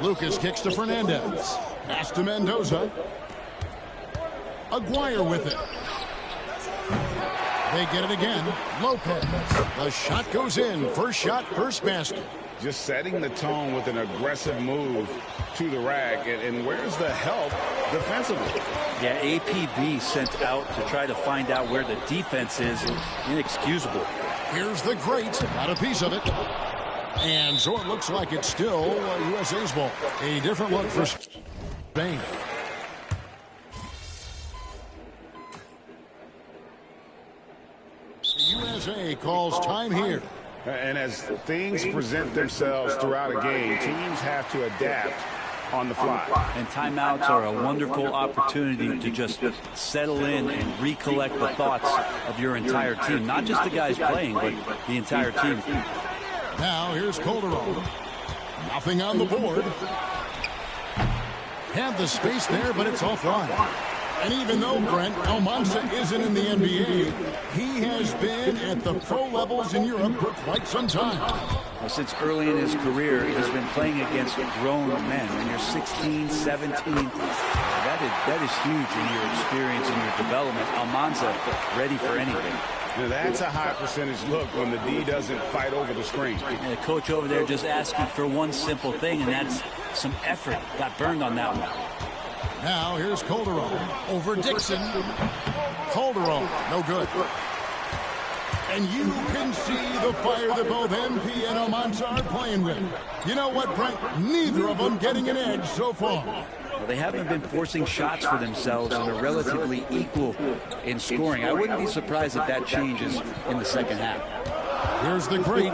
Lucas kicks to Fernandez. Pass to Mendoza. Aguirre with it. They get it again. Lopez. The shot goes in. First shot, first basket.
Just setting the tone with an aggressive move to the rack. And where's the help defensively?
Yeah, APB sent out to try to find out where the defense is. Inexcusable.
Here's the great. Got a piece of it. And so it looks like it's still USA's ball. A different look for Spain. USA calls time here.
And as things present themselves throughout a game, teams have to adapt on the fly.
And timeouts are a wonderful opportunity to just settle in and recollect the thoughts of your entire team. Not just the guys playing, but the entire team.
Now here's Calderon. Nothing on the board. Had the space there, but it's offline. And even though Brent Almanza isn't in the NBA, he has been at the pro levels in Europe for quite some time.
Well, since early in his career, he's been playing against grown men. When you're 16, 17, that is huge in your experience and your development. Almanza ready for anything.
Now that's a high percentage look when the D doesn't fight over the screen.
And the coach over there just asking for one simple thing, and that's some effort. Got burned on that one.
Now here's Calderon over Dixon. Calderon, no good. And you can see the fire that both MP and Almanza are playing with. You know what, Brent? Neither of them getting an edge so far.
Well, they haven't been forcing shots for themselves and are relatively equal in scoring. I wouldn't be surprised if that changes in the second half.
Here's the great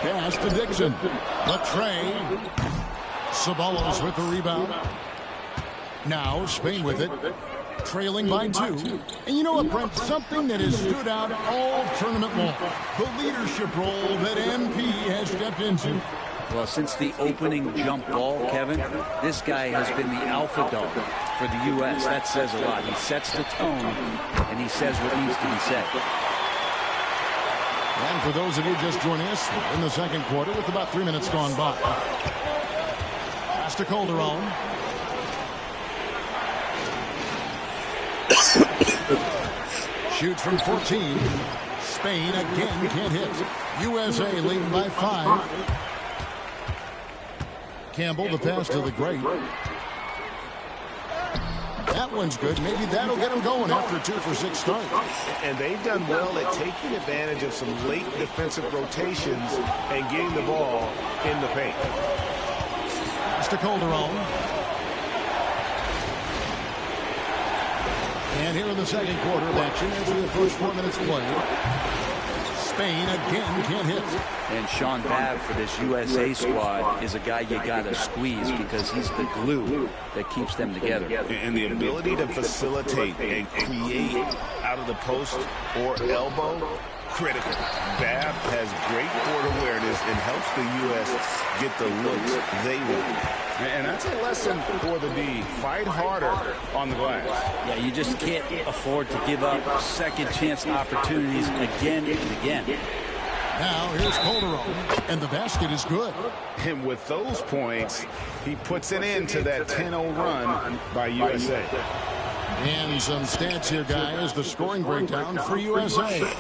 pass to Dixon. Latrey. Ceballos with the rebound. Now Spain with it. Trailing by 2. And you know what, Brent? Something that has stood out all tournament long. The leadership role that MP has stepped into.
Well, since the opening jump ball, Kevin, this guy has been the alpha dog for the U.S. That says a lot. He sets the tone, and he says what needs to be said.
And for those of you just joining us in the second quarter with about 3 minutes gone by. Pass to Calderon. Shoots from 14. Spain again can't hit. USA leading by 5. Campbell, the pass to the great. That one's good. Maybe that'll get him going after a 2-for-6 start.
And they've done well at taking advantage of some late defensive rotations and getting the ball in the paint.
Pass to Calderon. And here in the second quarter of action, after the first 4 minutes played, Spain again can't hit.
And Sean Babb for this USA squad is a guy you got to squeeze because he's the glue that keeps them together.
And the ability to facilitate and create out of the post or elbow, critical. Babb has great court awareness and helps the U.S. get the looks they want. And that's a lesson for the D. Fight harder on the glass.
Yeah, you just can't afford to give up second chance opportunities again and again.
Now here's Calderon, and the basket is good.
And with those points, he puts an end to that 10-0 run by USA.
And some stats here, guys. The scoring breakdown for USA.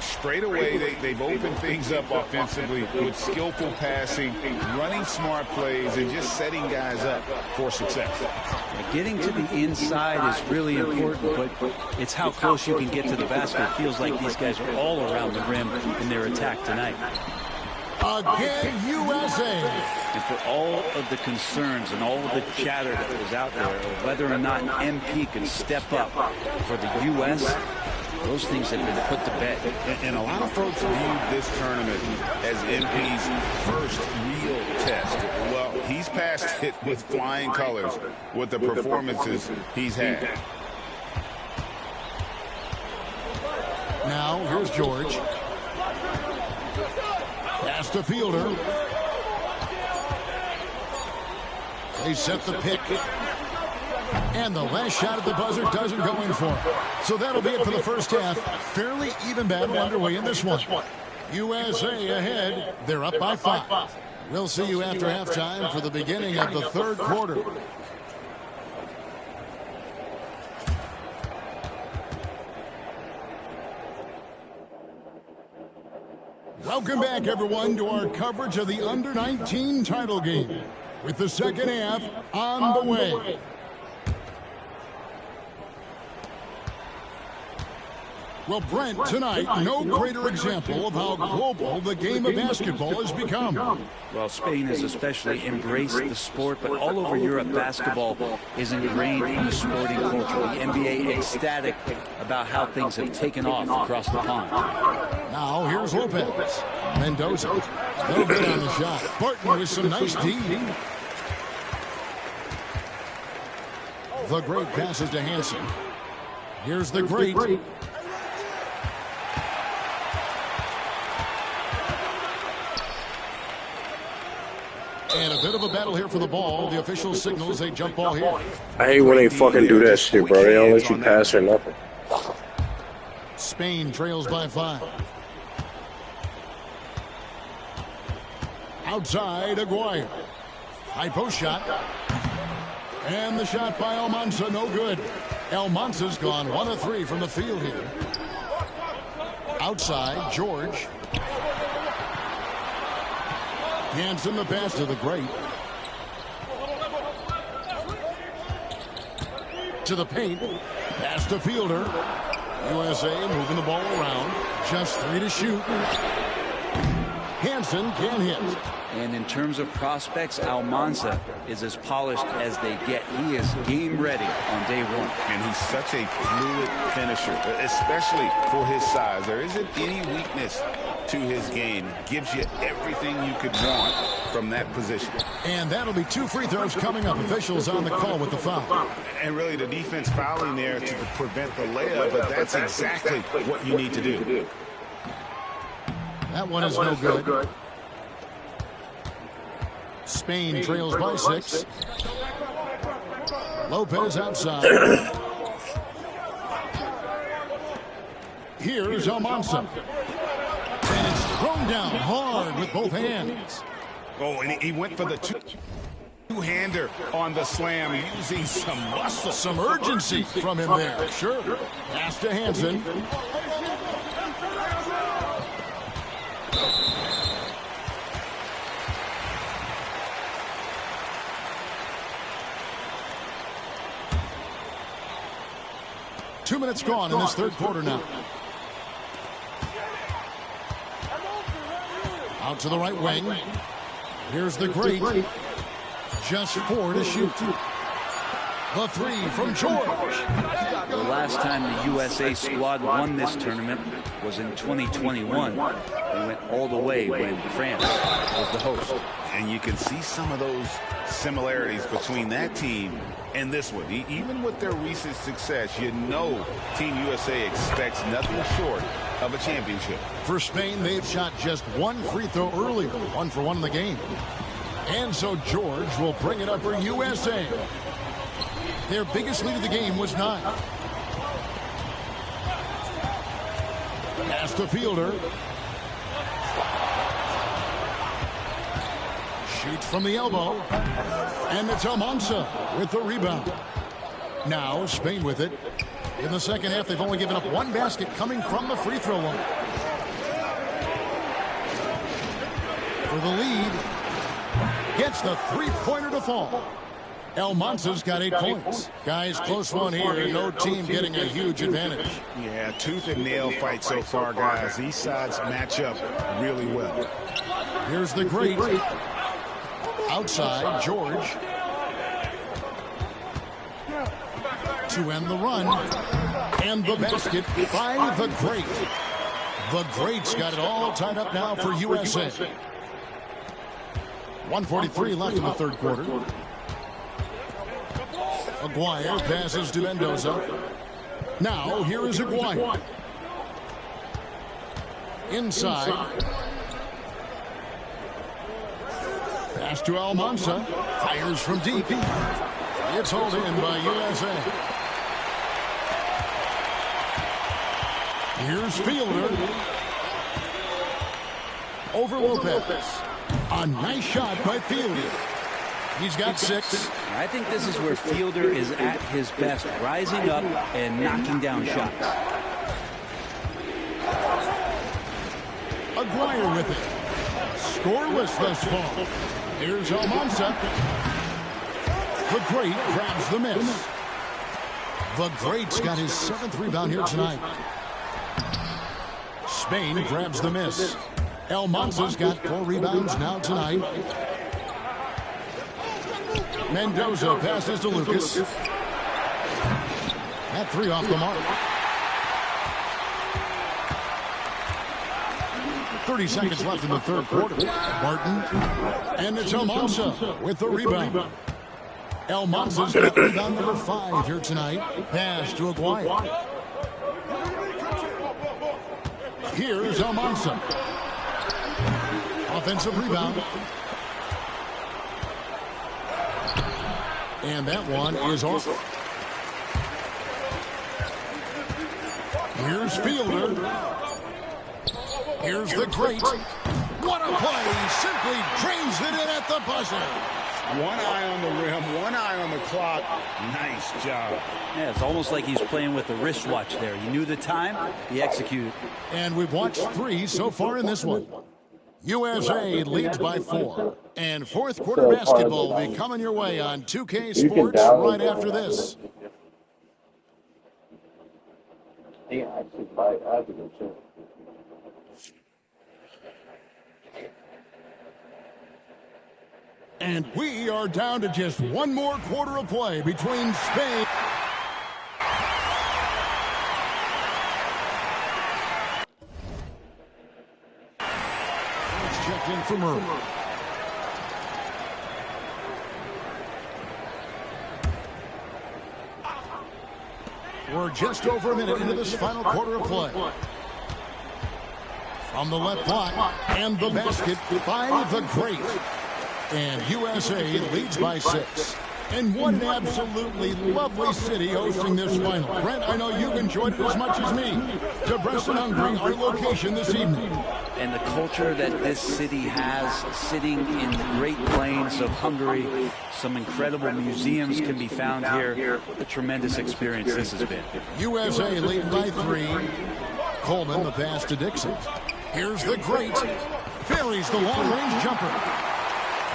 Straight away, they've opened things up offensively with skillful passing, running smart plays, and just setting guys up for success.
Getting to the inside is really important, but it's how close you can get to the basket. It feels like these guys are all around the rim in their attack tonight.
Again, USA.
And for all of the concerns and all of the chatter that was out there, of whether or not MP could step up for the U.S., those things have been put to bed.
And a lot of folks viewed this tournament as MP's first real test. Well, he's passed it with flying colors with the performances he's had.
Now, here's George. Pass to Fielder. They set the pick. And the last shot at the buzzer doesn't go in for him. So that'll be it for the first half. Fairly even battle underway in this one. USA ahead. They're up by 5. We'll see you after halftime for the beginning of the third quarter. Welcome back, everyone, to our coverage of the Under-19 title game, with the second half on the way. Well, Brent, tonight, no greater example of how global the game of basketball has become.
Well, Spain has especially embraced the sport, but all over Europe, basketball is ingrained in the sporting culture. The NBA ecstatic about how things have taken off across the pond.
Now, here's Lopez. Mendoza. No good on the shot. Barton with some nice D. The great passes to Hansen. Here's the great. And a bit of a battle here for the ball. The official signals a jump ball here.
I hate when they fucking do that shit, bro. They don't let you pass or nothing.
Spain trails by 5. Outside, Aguirre. High post shot. And the shot by Almanza, no good. Almanza's gone 1 of 3 from the field here. Outside, George. Hansen the pass to the great. To the paint. Pass to Fielder. USA moving the ball around. Just 3 to shoot. Hansen can hit.
And in terms of prospects, Almanza is as polished as they get. He is game ready on day 1.
And he's such a fluid finisher, especially for his size. There isn't any weakness to his game. Gives you everything you could want from that position.
And that'll be 2 free throws coming up. Officials on the call with the foul.
And really the defense fouling there to prevent the layup, but that's exactly what you need to do.
That one is no good. Spain trails by 6. Lopez outside. Here's Almanza. And it's thrown down hard with both hands.
Oh, and he went for the two-hander on the slam, using some muscle.
Some urgency from him there. Sure. Pass to Hansen. Two minutes gone in this third quarter now. Out to the right wing. Here's the great. Just 4 to shoot. The 3 from George.
The last time the USA squad won this tournament was in 2021. We went all the way when France was the host.
And you can see some of those similarities between that team and this one. Even with their recent success, you know Team USA expects nothing short of a championship.
For Spain, they've shot just 1 free throw earlier, 1 for 1 in the game. And so George will bring it up for USA. Their biggest lead of the game was 9. Pass to Fielder. Shoots from the elbow. And it's Almanza with the rebound. Now Spain with it. In the second half, they've only given up 1 basket coming from the free throw line. For the lead. Gets the 3-pointer to fall. Almanza's got 8 points. Guys, close one here. No team getting a huge advantage.
Yeah, tooth and nail fight so far, guys. These sides match up really well.
Here's the great. Outside, George. To end the run. And the basket by the great. The great's got it all tied up now for USA. 1:43 left in the third quarter. Aguirre passes to Mendoza. Now here is Aguirre. Inside. Pass to Almanza. Fires from deep. It's hauled in by USA. Here's Fielder. Over Lopez. A nice shot by Fielder. He's got 6.
I think this is where Fielder is at his best, rising up and knocking down shots.
Aguirre with it. Scoreless thus far. Here's Almanza. The great grabs the miss. The great's got his 7th rebound here tonight. Spain grabs the miss. Almanza's got 4 rebounds now tonight. Mendoza passes to Lucas. That 3 off the mark. 30 seconds left in the third quarter. Martin. And it's Almanza with the rebound. Almanza's got rebound number 5 here tonight. Pass to Aguirre. Here's Almanza. Offensive rebound. And that one is off. Here's Fielder. Here's the great. What a play. Simply drains it in at the buzzer.
One eye on the rim, one eye on the clock. Nice job.
Yeah, it's almost like he's playing with a wristwatch there. He knew the time, he executed.
And we've watched 3 so far in this one. USA leads by 4. And fourth quarter basketball will be coming your way on 2K Sports right after this. And we are down to just one more quarter of play between Spain. It's checked in for Murray. We're just over a minute into this final quarter of play. From the left block and the basket by the great. And USA leads by 6. And what an absolutely lovely city hosting this final. Brent, I know you've enjoyed it as much as me. Debrecen, Hungary, our location this evening.
And the culture that this city has, sitting in the Great Plains of Hungary, some incredible museums can be found here. A tremendous experience this has been.
USA leading by 3. Coleman, the pass to Dixon. Here's the great. Buries the long-range jumper.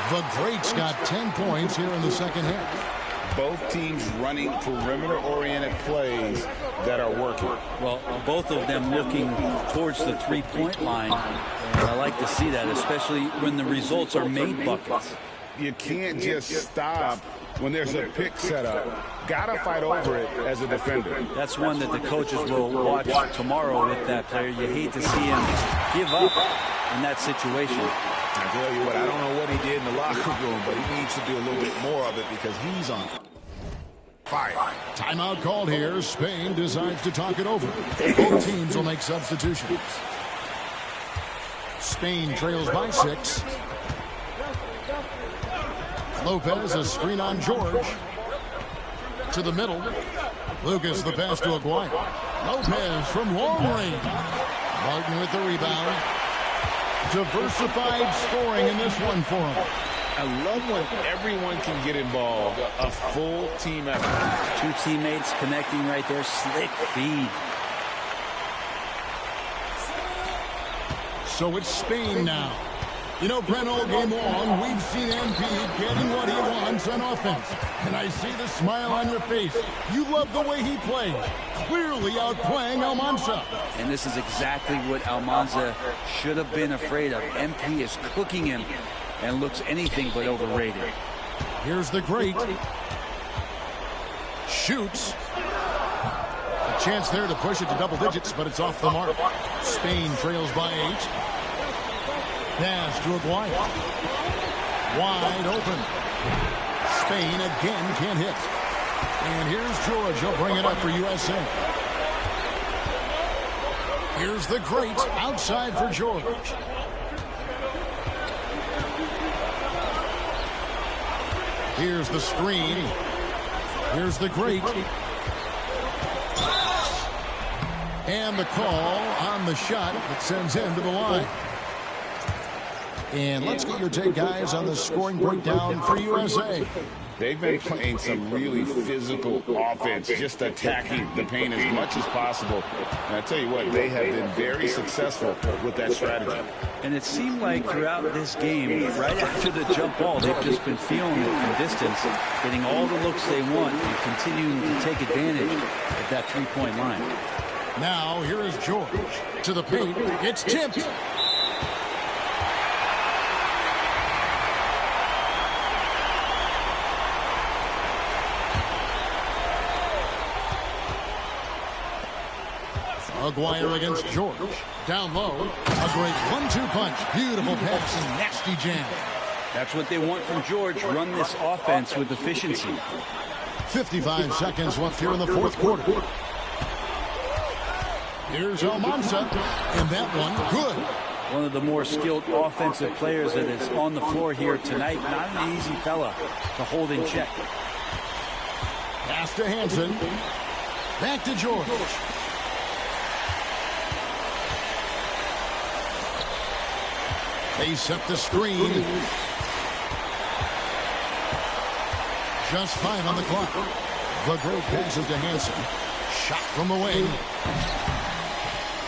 The great's got 10 points here in the second half.
Both teams running perimeter-oriented plays that are working.
Well, both of them looking towards the three-point line. And I like to see that, especially when the results are made buckets.
You can't just stop when there's a pick set up. Gotta fight over it as a defender.
That's one that the coaches will watch tomorrow with that player. You hate to see him give up in that situation.
I tell you what, I don't know what he did in the locker room, but he needs to do a little bit more of it because he's on fire.
Timeout called here. Spain decides to talk it over. Both teams will make substitutions. Spain trails by 6. Lopez, a screen on George. To the middle. Lucas, the pass to Aguirre. Lopez from long range. Martin with the rebound. Diversified scoring in this one for him.
I love when everyone can get involved. A full team effort.
2 teammates connecting right there. Slick feed.
So it's Spain now. You know, Brent, all game long, we've seen MP getting what he wants on offense. And I see the smile on your face. You love the way he plays. Clearly outplaying Almanza.
And this is exactly what Almanza should have been afraid of. MP is cooking him and looks anything but overrated.
Here's the great. Shoots. A chance there to push it to double digits, but it's off the mark. Spain trails by 8. Pass to Aguirre. Wide open. Spain again can't hit. And here's George. He'll bring it up for USA. Here's the great outside for George. Here's the screen. Here's the great. And the call on the shot that sends him to the line. And let's get your take, guys, on the scoring breakdown for USA.
They've been playing some really physical offense, just attacking the paint as much as possible. And I tell you what, they have been very successful with that strategy.
And it seemed like throughout this game, right after the jump ball, they've just been feeling it from distance, getting all the looks they want and continuing to take advantage of that three-point line.
Now, here is George. To the paint. It's tipped. Aguirre against George. Down low. A great 1-2 punch. Beautiful pass and nasty jam.
That's what they want from George. Run this offense with efficiency.
55 seconds left here in the fourth quarter. Here's Almanza. And that one, good.
One of the more skilled offensive players that is on the floor here tonight. Not an easy fella to hold in check.
Pass to Hansen. Back to George. They set the screen. Just 5 on the clock. The great pass to Hansen. Shot from the wing.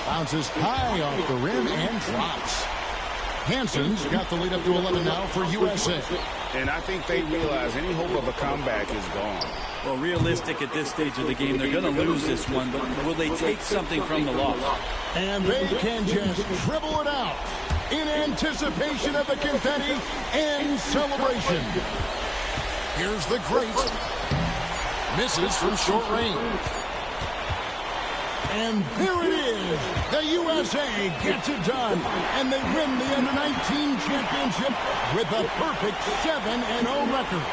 Bounces high off the rim and drops. Hansen's got the lead up to 11 now for USA.
And I think they realize any hope of a comeback is gone.
Well, realistic at this stage of the game. They're going to lose this one, but will they take something from the loss?
And they can just dribble it out in anticipation of the confetti and celebration. Here's the great. Misses from short range. And there it is. The USA gets it done. And they win the Under-19 championship with a perfect 7-0 record.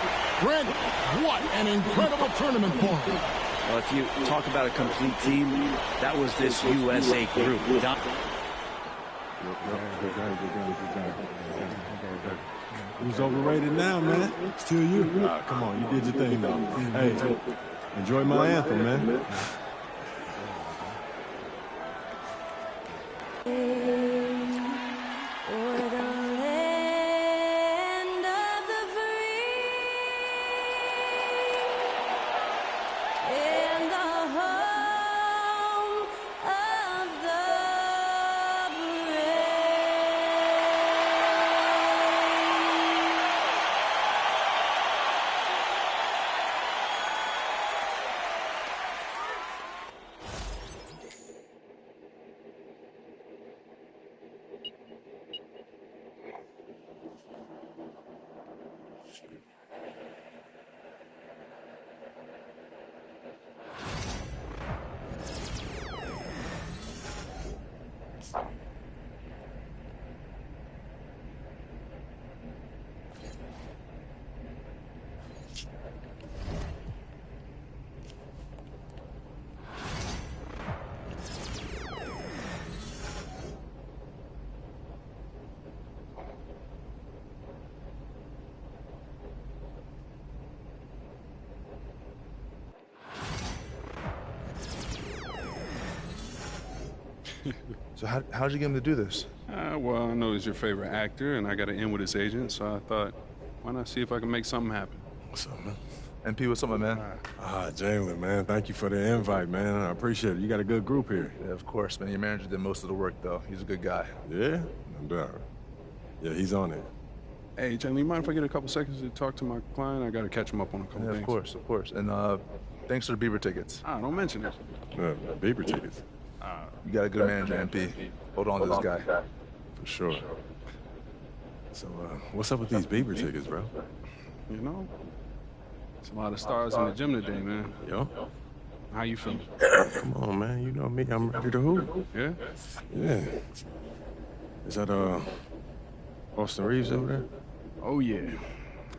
Brent, what an incredible tournament for them.
Well, if you talk about a complete team, that was this USA group.
Who's overrated now, man? Still you. Come on, you did your thing, though. Hey, enjoy my anthem, man.
So how'd you get him to do this?
Well, I know he's your favorite actor, and I got to end with his agent, so I thought, why not see if I can make something happen?
What's up, man? MP, what's up, my man?
Jalen, man, thank you for the invite, man. I appreciate it. You got a good group here.
Yeah, of course, man. Your manager did most of the work, though. He's a good guy.
Yeah? No doubt. Yeah, he's on it.
Hey, Jalen, you mind if I get a couple seconds to talk to my client? I got to catch him up on a couple things.
Of course, of course. And thanks for the Bieber tickets.
Don't mention it.
Bieber tickets?
You got a good manager, MP. Hold on to this guy.
For sure. So, what's up with these Bieber tickets, bro?
You know, it's a lot of stars in the gym today, man.
Yo.
How you feeling?
Come on, man. You know me. I'm ready to hoop.
Yeah?
Yeah. Is that, Austin Reeves over there?
Oh, yeah.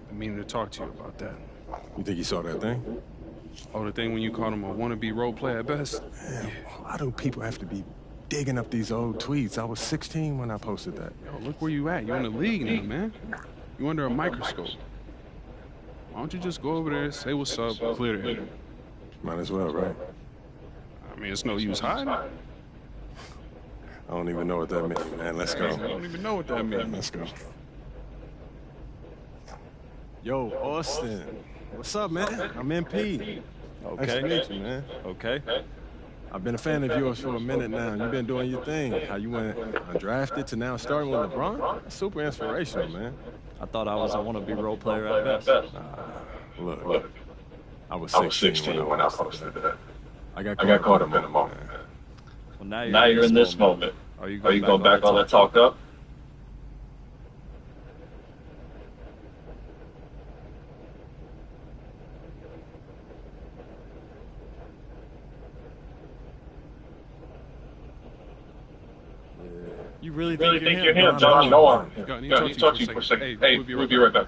I mean to talk to you about that.
You think he saw that thing?
Oh, the thing when you called him a wannabe role player at best?
Man, why do people have to be digging up these old tweets? I was 16 when I posted that.
Yo, look where you at. You're in the league now, man. You under a microscope. Why don't you just go over there, say what's up, clear the air?
Might as well, right?
I mean, it's no use hiding.
I don't even know what that means, man. Let's go.
I don't even know what that means.
Let's go. Yo, Austin. What's up, man? I'm MP.
Okay.
Nice to meet you, man.
Okay.
I've been a fan of yours for a minute now. You've been doing your thing. How you went undrafted to now starting with LeBron? That's super inspirational, man.
I thought I was a wannabe role player at best.
Look, I was 16 when I posted that. I got caught up in the moment.
Well, now
Now you're in this moment.
Are you
Are you going back on that talk up?
You really
Really
think
think you're him, John? No one.
Go, I need
Go,
to
I need to talk to you for a second. Hey, we'll be right back.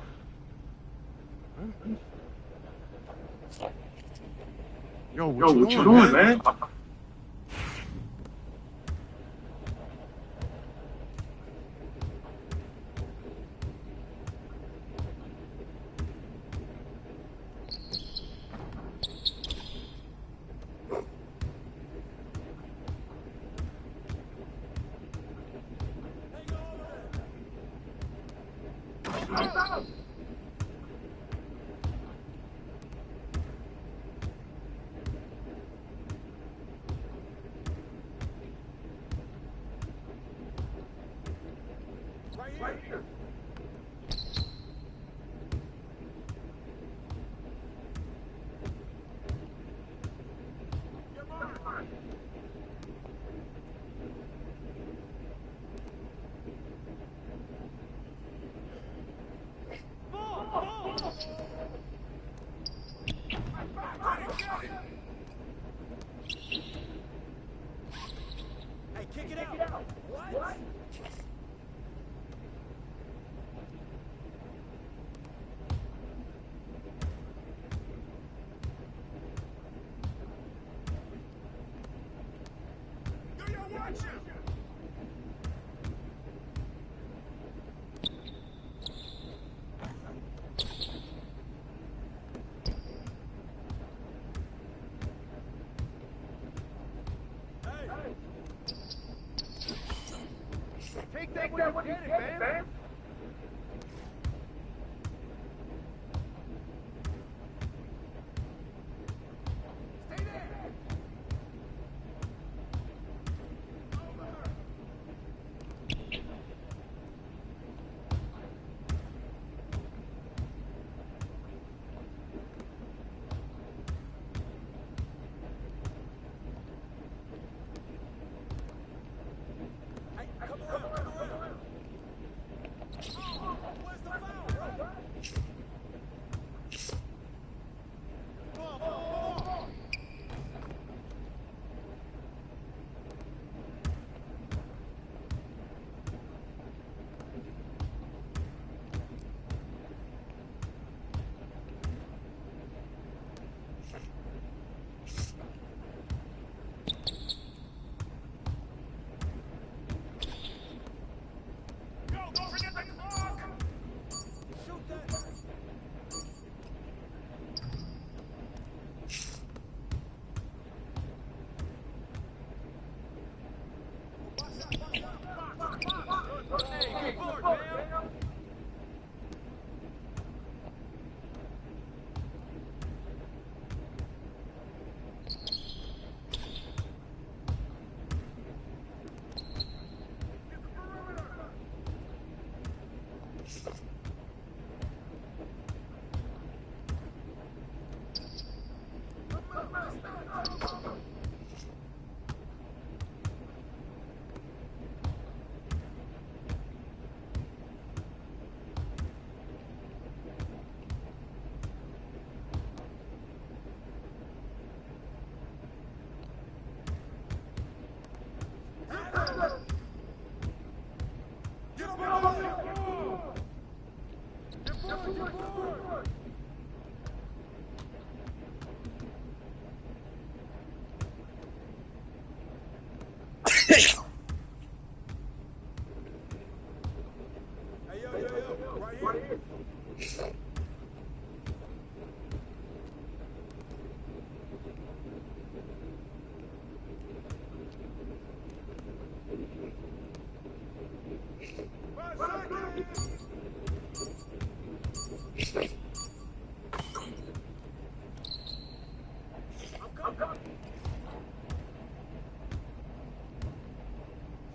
Yo,
Yo, what you doing, man?
Hey, kick it out. What? Take that when you get it, man. Stay there. Hey, come around. Where's the foul, bro? Come on. Go, don't forget the clock. Shoot that. Hey, good board, man. Get him out! Get board! Hey, yo, right here. I'm coming.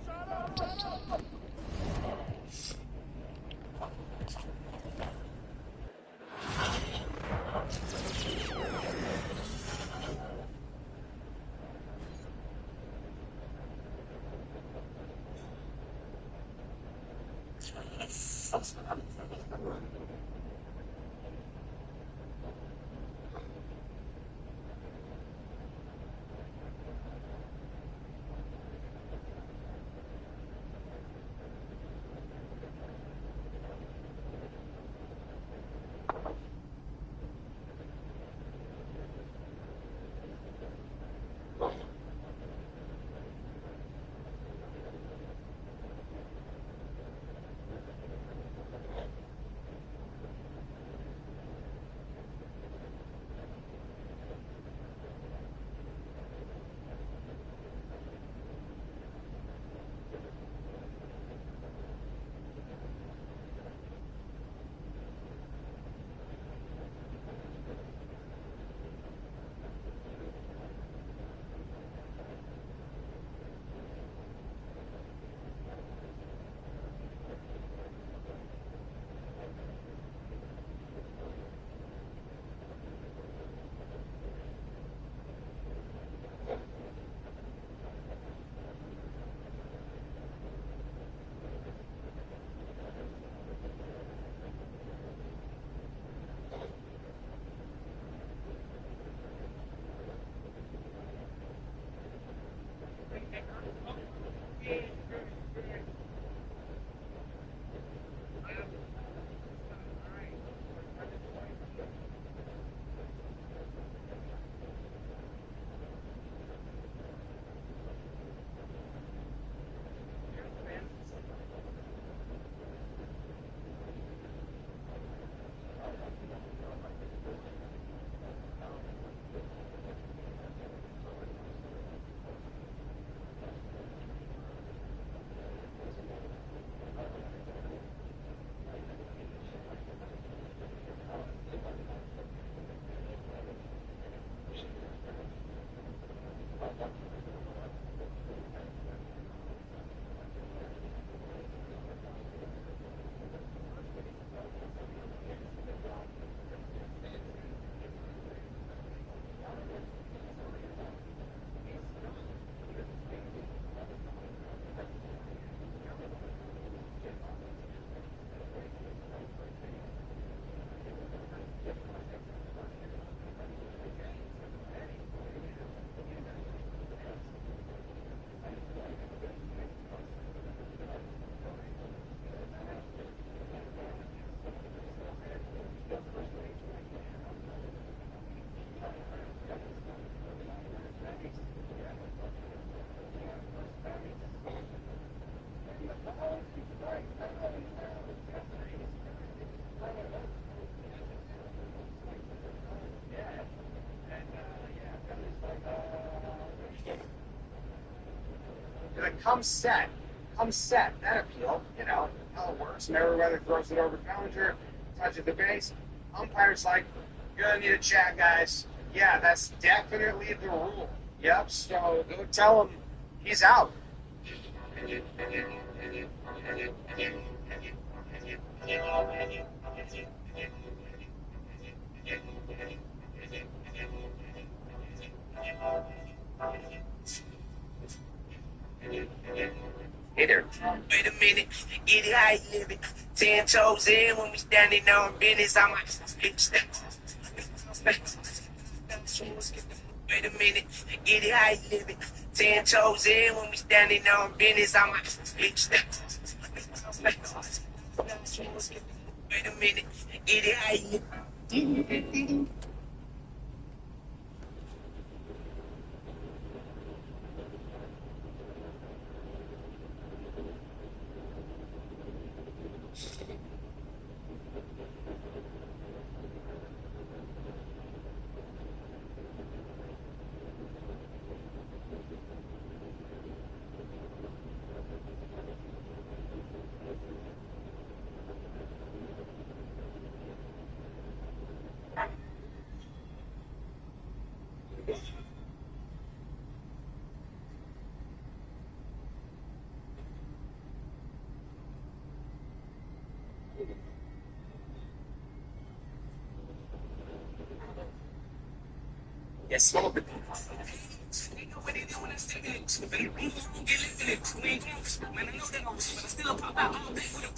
Shut up.
Come set. That appeal, how it works. Merriweather throws it over Bellinger, touches the base. Umpire's like, you're going to need a chat, guys. Yeah, that's definitely the rule. Yep, so go tell him he's out. Hey there. Wait a minute, get it how you live it. 10 toes in when we standing on business. I'm like, wait a minute, get it how you live it. 10 toes in when we standing on business. I'm like, wait a minute, get it how you live it. Yes, man, I know that but I still pop out all day with a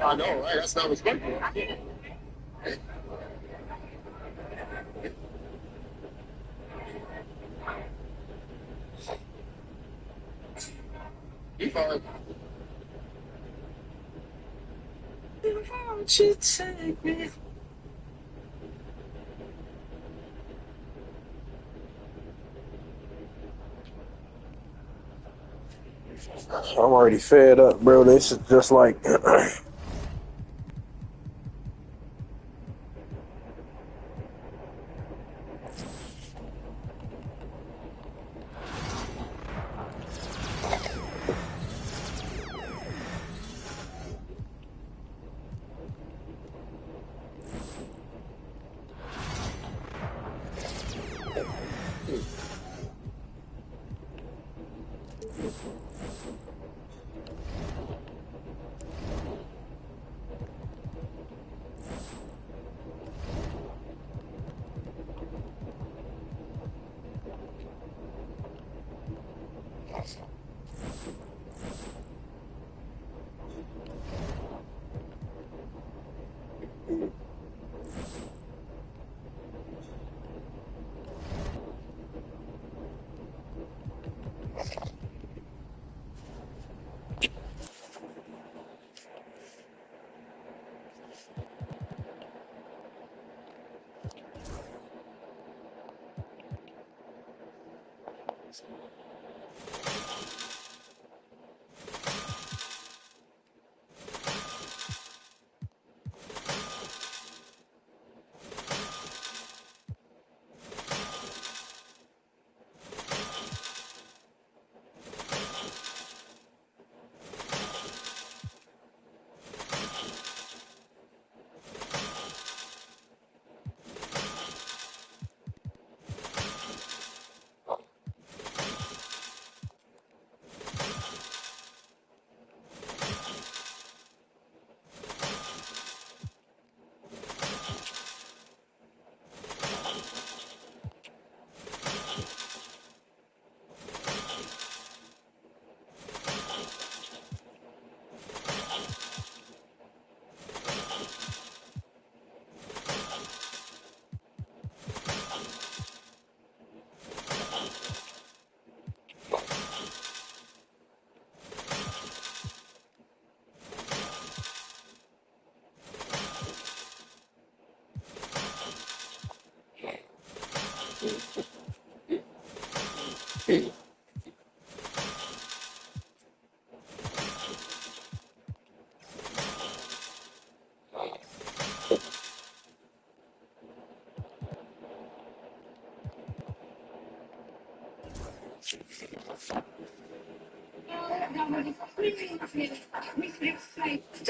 I know, right? That's not what's good. You fine. Won't you take me?
I'm already fed up, bro. This is just like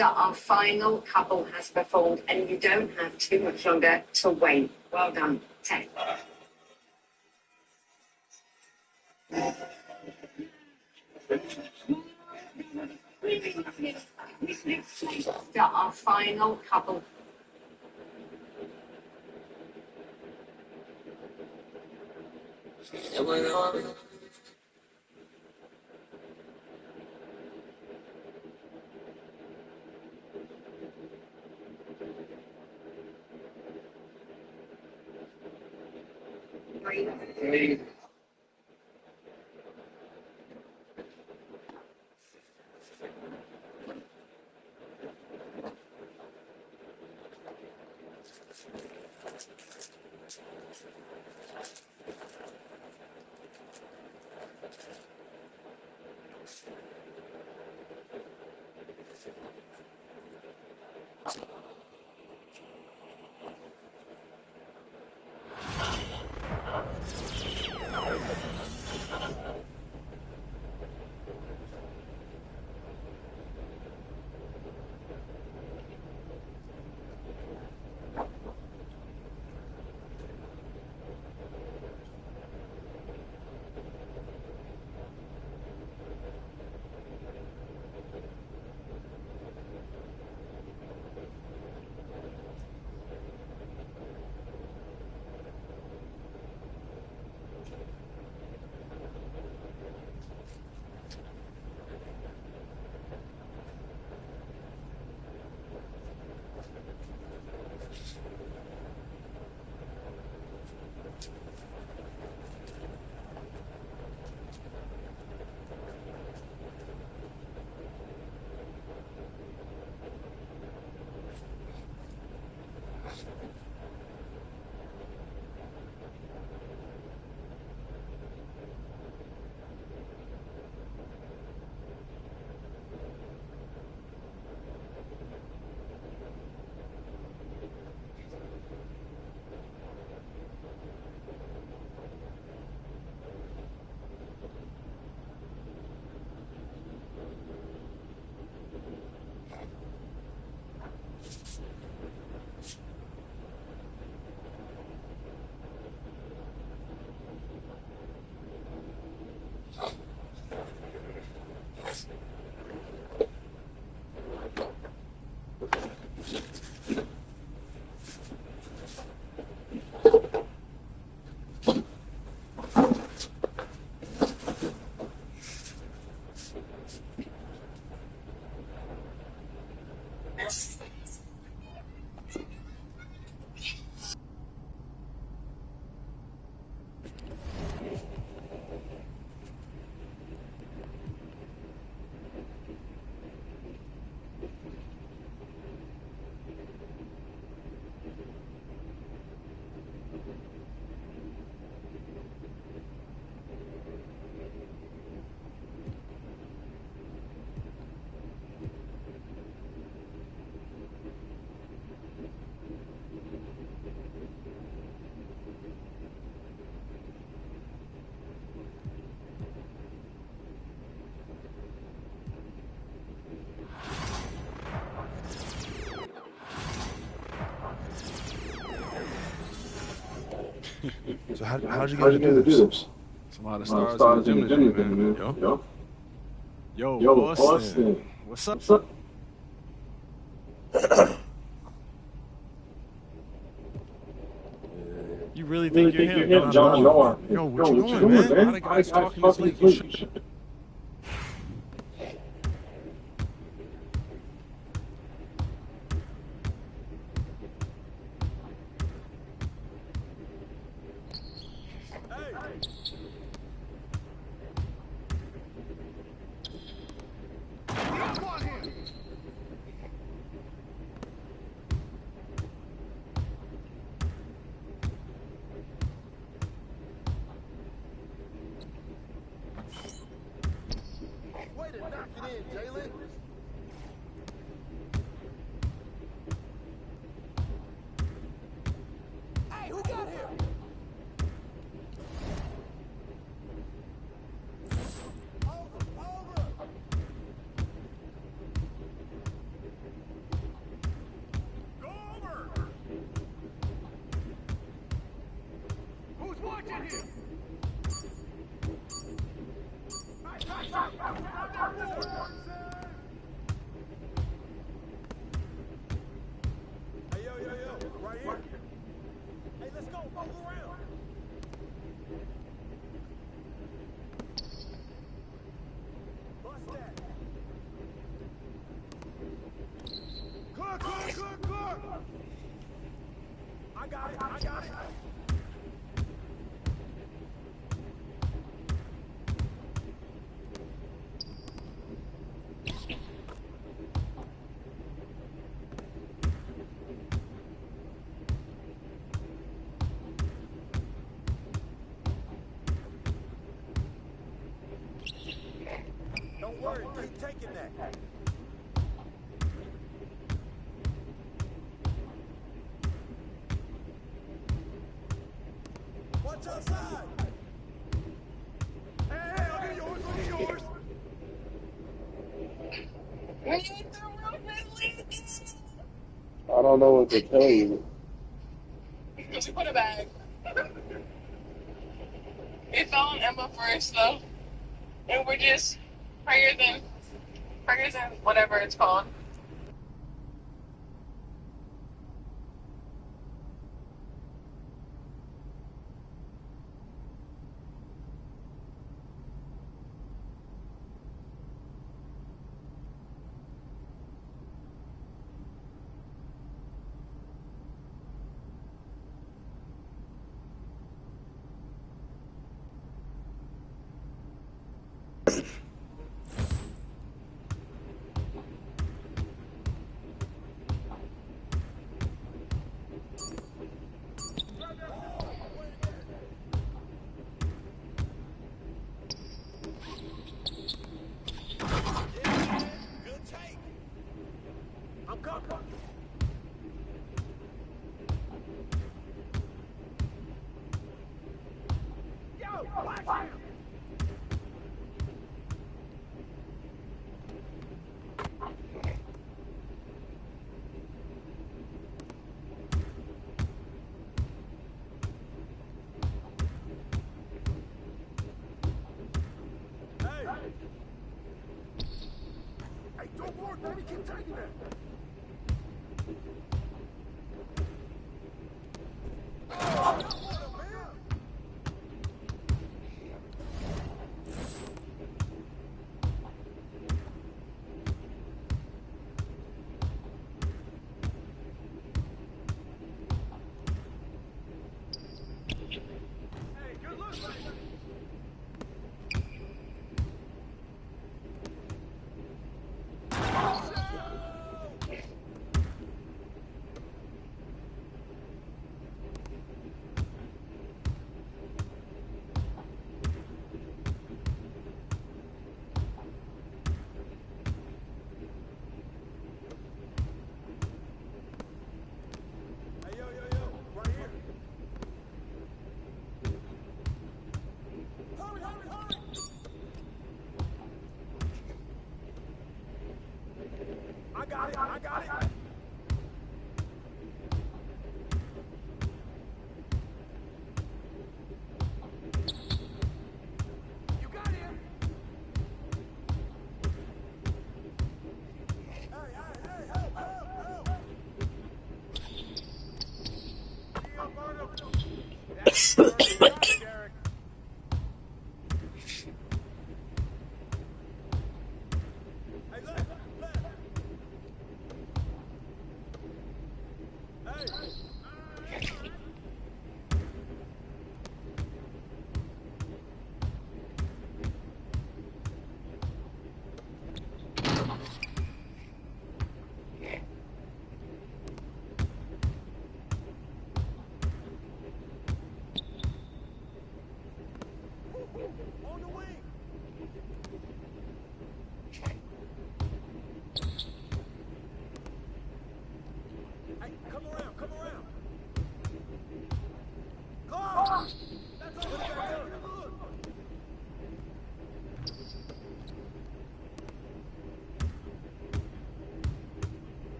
Our final couple has performed, and you don't have too much longer to wait. Well done, 10. Our final couple.
So how'd you get to do this?
It's a lot of stars in the gym today, man.
Yo, Austin. What's up?
You really think you're him?
Yo, what you doing, man?
A lot of guys talking this league. You should.
Don't worry, keep taking that. Watch outside. Hey, look at yours, look at yours.
I don't know what to tell you.
Just put it back. It fell on Emma first, though. And we're just higher than whatever it's called.
Hey, don't worry, baby, keep taking that. I got it.